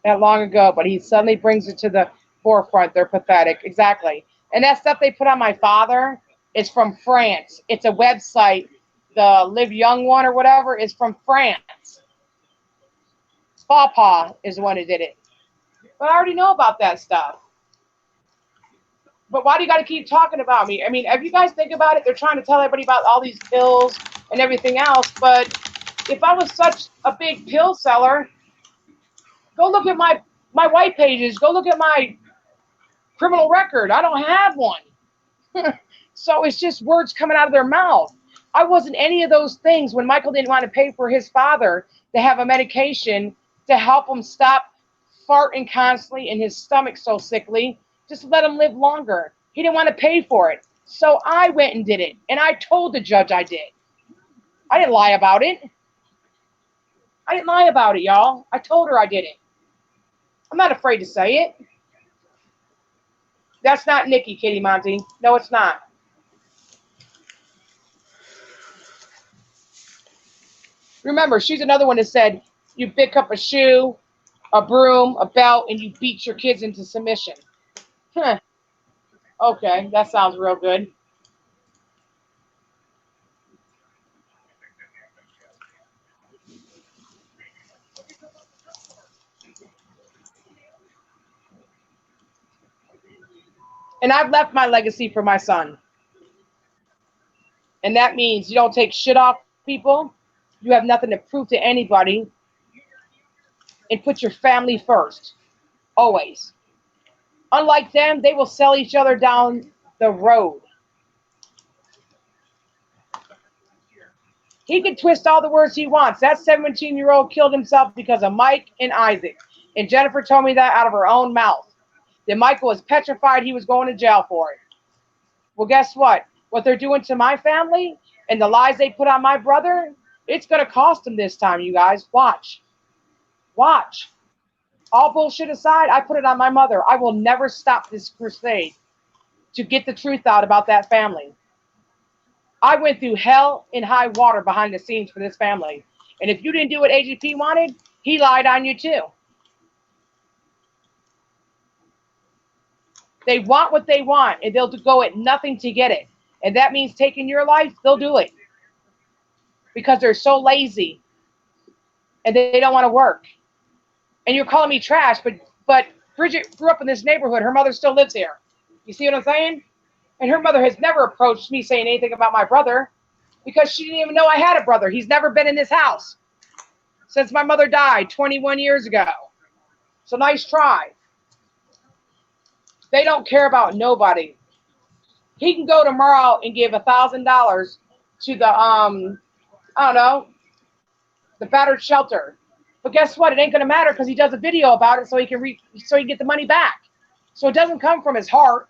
Speaker 2: That long ago, but he suddenly brings it to the forefront. They're pathetic. Exactly. And that stuff they put on my father is from France. It's a website. The Live Young one or whatever is from France. Papa is the one who did it. But I already know about that stuff. But why do you got to keep talking about me? I mean, if you guys think about it, they're trying to tell everybody about all these pills and everything else. But if I was such a big pill seller, go look at my white pages. Go look at my criminal record. I don't have one. So it's just words coming out of their mouth. I wasn't any of those things when Michael didn't want to pay for his father to have a medication to help him stop farting constantly and his stomach so sickly. Just let him live longer. He didn't want to pay for it. So I went and did it. And I told the judge I did. I didn't lie about it. I didn't lie about it, y'all. I told her I did it. I'm not afraid to say it. That's not Nikki, Kitty Monty. No, it's not. Remember, she's another one that said you pick up a shoe, a broom, a belt, and you beat your kids into submission. Huh. Okay, that sounds real good. And I've left my legacy for my son. And that means you don't take shit off people. You have nothing to prove to anybody. And put your family first. Always. Unlike them, they will sell each other down the road. He can twist all the words he wants. That 17-year-old killed himself because of Mike and Isaac. And Jennifer told me that out of her own mouth. That Michael was petrified he was going to jail for it. Well, guess what? What they're doing to my family and the lies they put on my brother, It's going to cost them this time, you guys. Watch. Watch. All bullshit aside, I put it on my mother. I will never stop this crusade to get the truth out about that family. I went through hell and high water behind the scenes for this family. And if you didn't do what AGP wanted, he lied on you too. They want what they want, and they'll go at nothing to get it. And that means taking your life, they'll do it. Because they're so lazy and they don't want to work. And you're calling me trash, but Bridget grew up in this neighborhood. Her mother still lives here. You see what I'm saying? And her mother has never approached me saying anything about my brother because she didn't even know I had a brother. He's never been in this house since my mother died 21 years ago. So nice try. They don't care about nobody. He can go tomorrow and give $1,000 to the I don't know, the battered shelter. But guess what? It ain't gonna matter because he does a video about it so he can get the money back. So it doesn't come from his heart.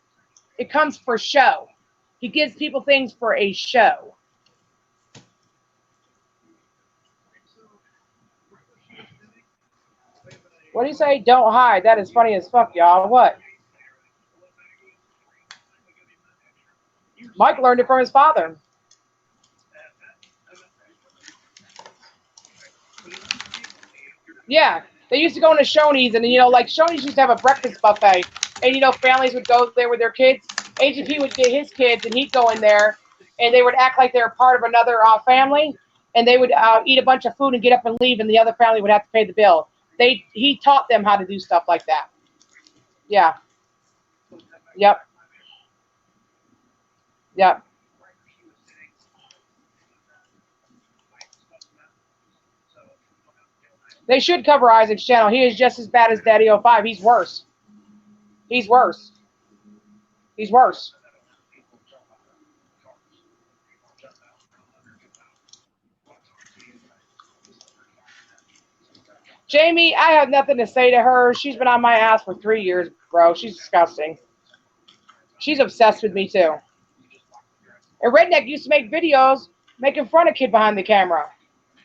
Speaker 2: It comes for show. He gives people things for a show. What do you say? Don't hide. That is funny as fuck, y'all. What? Mike learned it from his father. Yeah, they used to go into Shoney's, and like Shoney's used to have a breakfast buffet, and families would go there with their kids. AGP would get his kids, and he'd go in there, and they would act like they were part of another family, and they would eat a bunch of food and get up and leave, and the other family would have to pay the bill. He taught them how to do stuff like that. Yeah. Yep. Yep. They should cover Isaac's channel. He is just as bad as Daddy 05. He's worse. He's worse. He's worse. Jamie, I have nothing to say to her. She's been on my ass for 3 years, bro. She's disgusting. She's obsessed with me, too. And Redneck used to make videos making fun of kid behind the camera.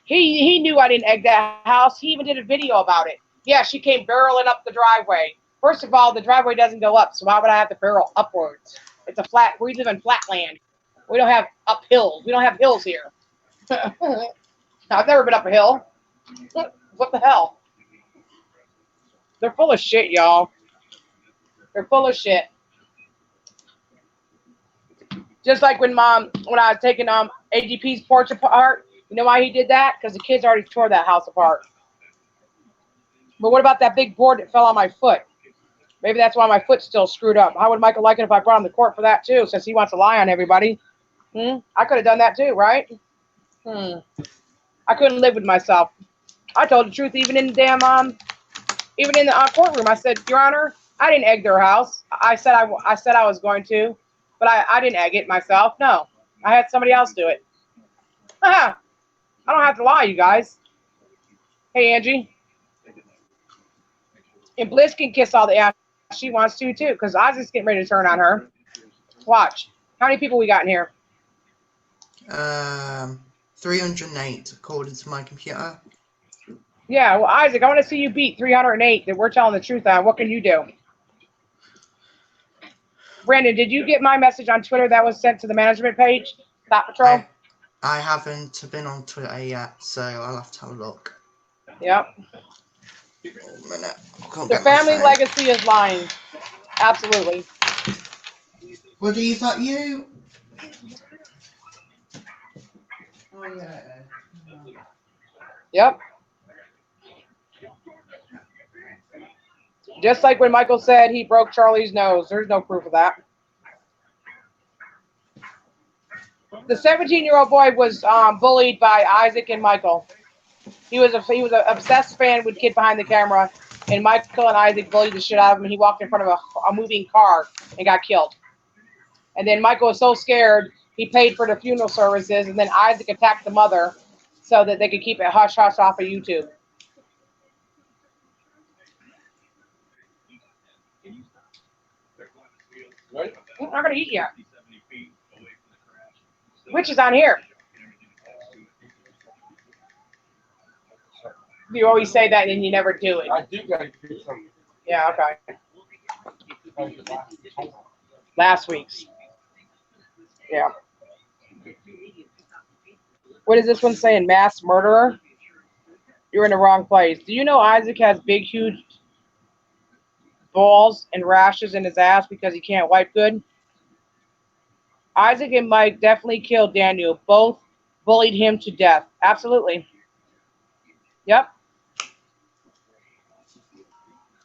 Speaker 2: He knew I didn't egg that house. He even did a video about it. Yeah, she came barreling up the driveway. First of all, the driveway doesn't go up, so why would I have to barrel upwards? It's a flat. We live in flat land. We don't have up hills. We don't have hills here. I've never been up a hill. What the hell? They're full of shit, y'all. They're full of shit. Just like when I was taking AGP's porch apart. You know why he did that? Because the kids already tore that house apart. But what about that big board that fell on my foot? Maybe that's why my foot's still screwed up. How would Michael like it if I brought him to court for that too, since he wants to lie on everybody? I could have done that too, right? I couldn't live with myself. I told the truth even in the damn even in the courtroom. I said, Your Honor, I didn't egg their house. I said I was going to, but I didn't egg it myself. No, I had somebody else do it. I don't have to lie, you guys. Hey, Angie. And Bliss can kiss all the ass she wants to, too, because Ozzy's getting ready to turn on her. Watch. How many people we got in here?
Speaker 1: 308, according to my computer.
Speaker 2: Yeah, well, Isaac, I want to see you beat 308 that we're telling the truth on. What can you do? Brandon, did you get my message on Twitter that was sent to the management page? Stop Patrol?
Speaker 1: I haven't been on Twitter yet, so I'll have to have a look.
Speaker 2: Yep.
Speaker 1: A minute.
Speaker 2: The family legacy is lying. Absolutely.
Speaker 1: Woody, is that you? Oh, yeah.
Speaker 2: Yep. Just like when Michael said he broke Charlie's nose. There's no proof of that. The 17-year-old boy was bullied by Isaac and Michael. He was an obsessed fan with kid behind the camera, and Michael and Isaac bullied the shit out of him. And he walked in front of a moving car and got killed. And then Michael was so scared he paid for the funeral services, and then Isaac attacked the mother so that they could keep it hush hush off of YouTube. I'm not gonna eat yet. Which is on here. You always say that and then you never do it.
Speaker 3: I do gotta get some.
Speaker 2: Yeah, okay. Last week's. Yeah. What is this one saying? Mass murderer? You're in the wrong place. Do you know Isaac has big, huge balls and rashes in his ass because he can't wipe good? Isaac and Mike definitely killed Daniel. Both bullied him to death. Absolutely. Yep.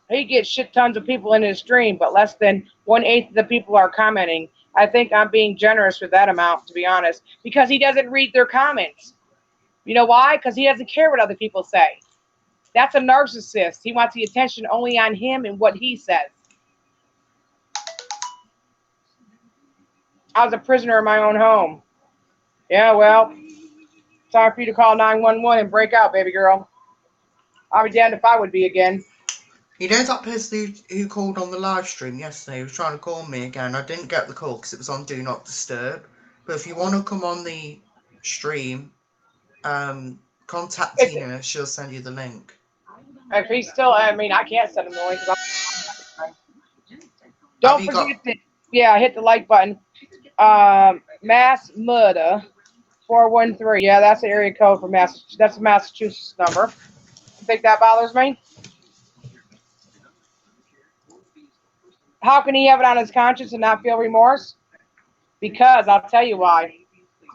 Speaker 2: He gets shit tons of people in his stream, but less than 1/8 of the people are commenting. I think I'm being generous with that amount, to be honest, because he doesn't read their comments. You know why? Because he doesn't care what other people say. That's a narcissist. He wants the attention only on him and what he says. I was a prisoner in my own home. Yeah, well, time for you to call 911 and break out, baby girl. I'll be damned if I would be again.
Speaker 1: You know that person who called on the live stream yesterday? He was trying to call me again. I didn't get the call because it was on Do Not Disturb. But if you want to come on the stream, contact Tina. She'll send you the link.
Speaker 2: If he's still, I mean, I can't send him the link. Don't forget to, hit the like button. Mass murder 413. Yeah, that's the area code for Massachusetts. That's a Massachusetts number. You think that bothers me? How can he have it on his conscience and not feel remorse? Because I'll tell you why.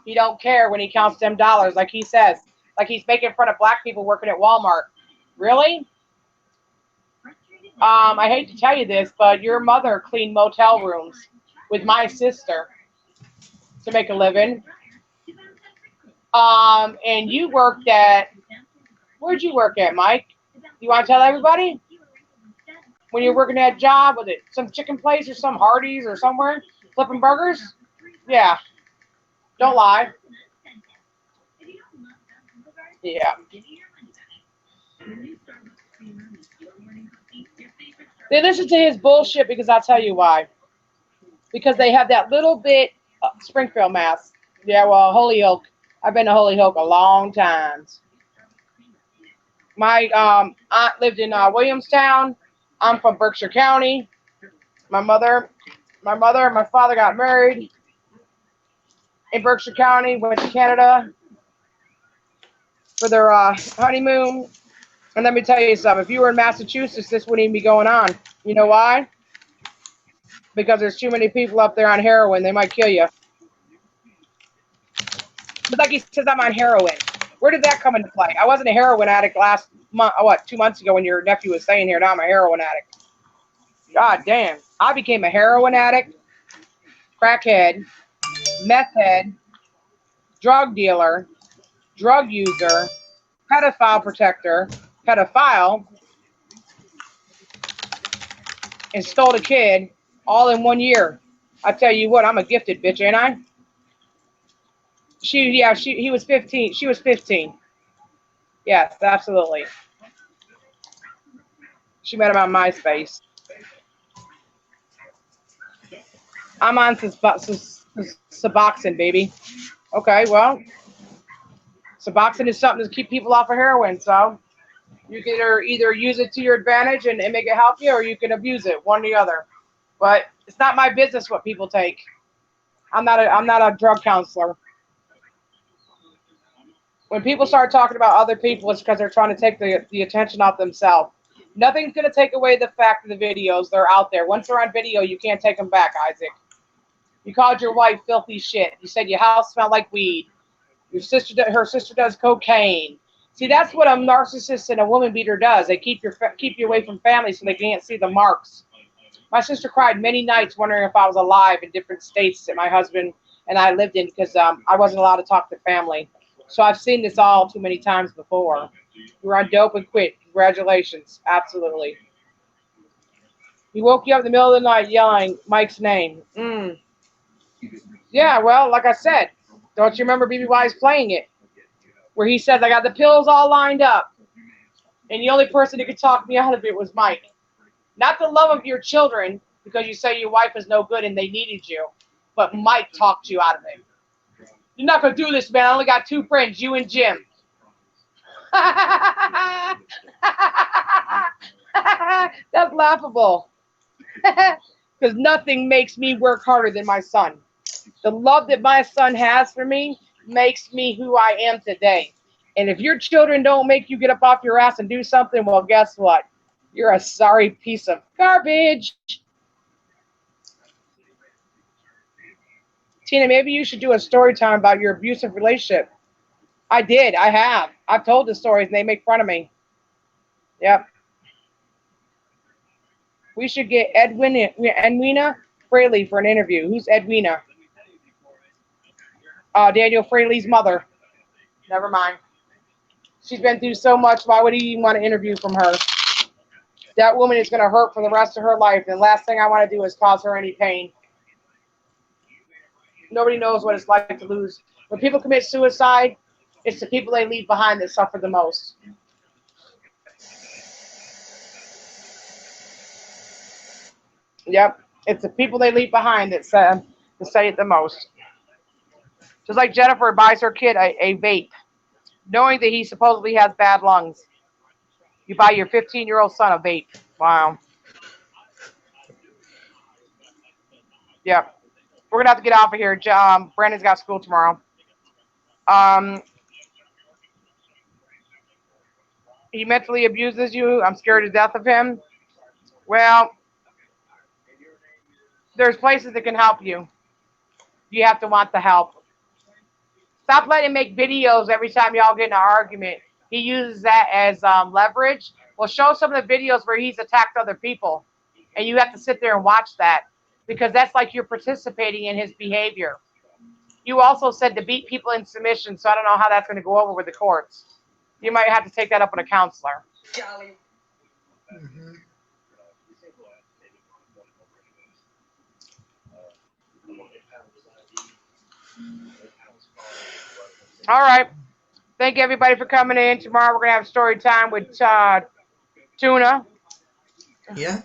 Speaker 2: He don't care when he counts them dollars, like he says. Like he's making fun of black people working at Walmart. Really? I hate to tell you this, but your mother cleaned motel rooms with my sister to make a living. And you worked at, where'd you work at, Mike? You want to tell everybody? When you're working at a job, was it some chicken place or some Hardee's or somewhere? Flipping burgers? Yeah. Don't lie. Yeah. They listen to his bullshit because I'll tell you why. Because they have that little bit Springfield, Mass. Yeah, well, Holyoke. I've been to Holyoke a long time. My aunt lived in Williamstown. I'm from Berkshire County. My mother and my father got married in Berkshire County, went to Canada for their honeymoon. And let me tell you something. If you were in Massachusetts, this wouldn't even be going on. You know why? Because there's too many people up there on heroin. They might kill you. But like he says, I'm on heroin. Where did that come into play? I wasn't a heroin addict last month. 2 months ago when your nephew was saying here, now I'm a heroin addict. God damn. I became a heroin addict, crackhead, meth head, drug dealer, drug user, pedophile protector, pedophile, and stole a kid all in 1 year. I tell you what, I'm a gifted bitch, ain't I? He was 15. She was 15. Yes, absolutely. She met him on MySpace. I'm on Suboxone, baby. Okay, well, Suboxone is something to keep people off of heroin, so you can either use it to your advantage and make it help you, or you can abuse it, one or the other. But it's not my business what people take. I'm not a drug counselor. When people start talking about other people, it's because they're trying to take the attention off themselves. Nothing's going to take away the fact of the videos. They're out there. Once they're on video, you can't take them back, Isaac. You called your wife filthy shit. You said your house smelled like weed. Her sister does cocaine. See, that's what a narcissist and a woman beater does. They keep you away from family so they can't see the marks. My sister cried many nights wondering if I was alive in different states that my husband and I lived in because I wasn't allowed to talk to family. So I've seen this all too many times before. You were on dope and quit. Congratulations. Absolutely. He woke you up in the middle of the night yelling Mike's name. Yeah, well, like I said, don't you remember BBY's playing it? Where he says, I got the pills all lined up. And the only person who could talk me out of it was Mike. Not the love of your children, because you say your wife is no good and they needed you. But Mike talked you out of it. You're not going to do this, man. I only got 2 friends, you and Jim. That's laughable. Because nothing makes me work harder than my son. The love that my son has for me makes me who I am today. And if your children don't make you get up off your ass and do something, well, guess what? You're a sorry piece of garbage. Tina, maybe you should do a story time about your abusive relationship. I did. I have. I've told the stories and they make fun of me. Yep. We should get Edwina Fraley for an interview. Who's Edwina? Daniel Fraley's mother. Never mind. She's been through so much. Why would he even want to interview from her? That woman is going to hurt for the rest of her life. And the last thing I want to do is cause her any pain. Nobody knows what it's like to lose. When people commit suicide, it's the people they leave behind that suffer the most. Yep. It's the people they leave behind that say it the most. Just like Jennifer buys her kid a vape, knowing that he supposedly has bad lungs. You buy your 15-year-old son a vape. Wow. Yep. We're going to have to get off of here. Brandon's got school tomorrow. He mentally abuses you. I'm scared to death of him. Well, there's places that can help you. You have to want the help. Stop letting him make videos every time y'all get in an argument. He uses that as leverage. Well, show some of the videos where he's attacked other people. And you have to sit there and watch that. Because that's like you're participating in his behavior. You also said to beat people in submission, so I don't know how that's going to go over with the courts. You might have to take that up with a counselor.
Speaker 1: Mm-hmm.
Speaker 2: All right. Thank you, everybody, for coming in. Tomorrow we're going to have story time with Tuna.
Speaker 1: Yeah.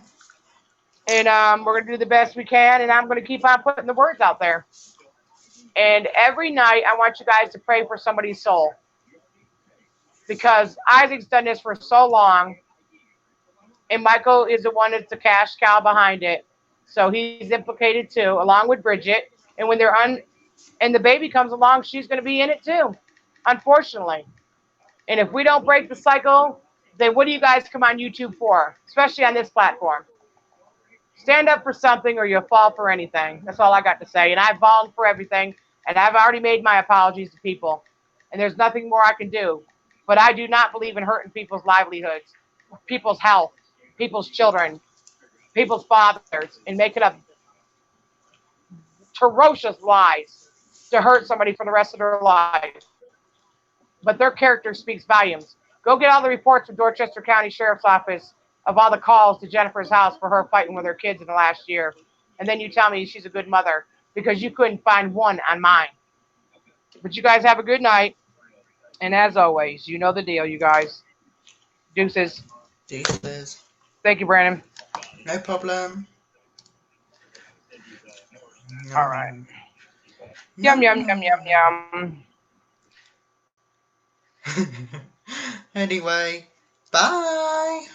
Speaker 2: And we're going to do the best we can, and I'm going to keep on putting the words out there. And every night I want you guys to pray for somebody's soul. Because Isaac's done this for so long, and Michael is the one that's the cash cow behind it. So he's implicated too, along with Bridget. And when and the baby comes along, she's going to be in it too, unfortunately. And if we don't break the cycle, then what do you guys come on YouTube for, especially on this platform? Stand up for something or you'll fall for anything. That's all I got to say. And I've fallen for everything, and I've already made my apologies to people. And there's nothing more I can do. But I do not believe in hurting people's livelihoods, people's health, people's children, people's fathers, and making up ferocious lies to hurt somebody for the rest of their life. But their character speaks volumes. Go get all the reports from Dorchester County Sheriff's Office of all the calls to Jennifer's house for her fighting with her kids in the last year. And then you tell me she's a good mother because you couldn't find one on mine. But you guys have a good night. And as always, you know the deal, you guys. Deuces.
Speaker 1: Deuces.
Speaker 2: Thank you, Brandon.
Speaker 1: No problem.
Speaker 2: All right. Yum, yum, yum, yum, yum.
Speaker 1: Anyway, bye.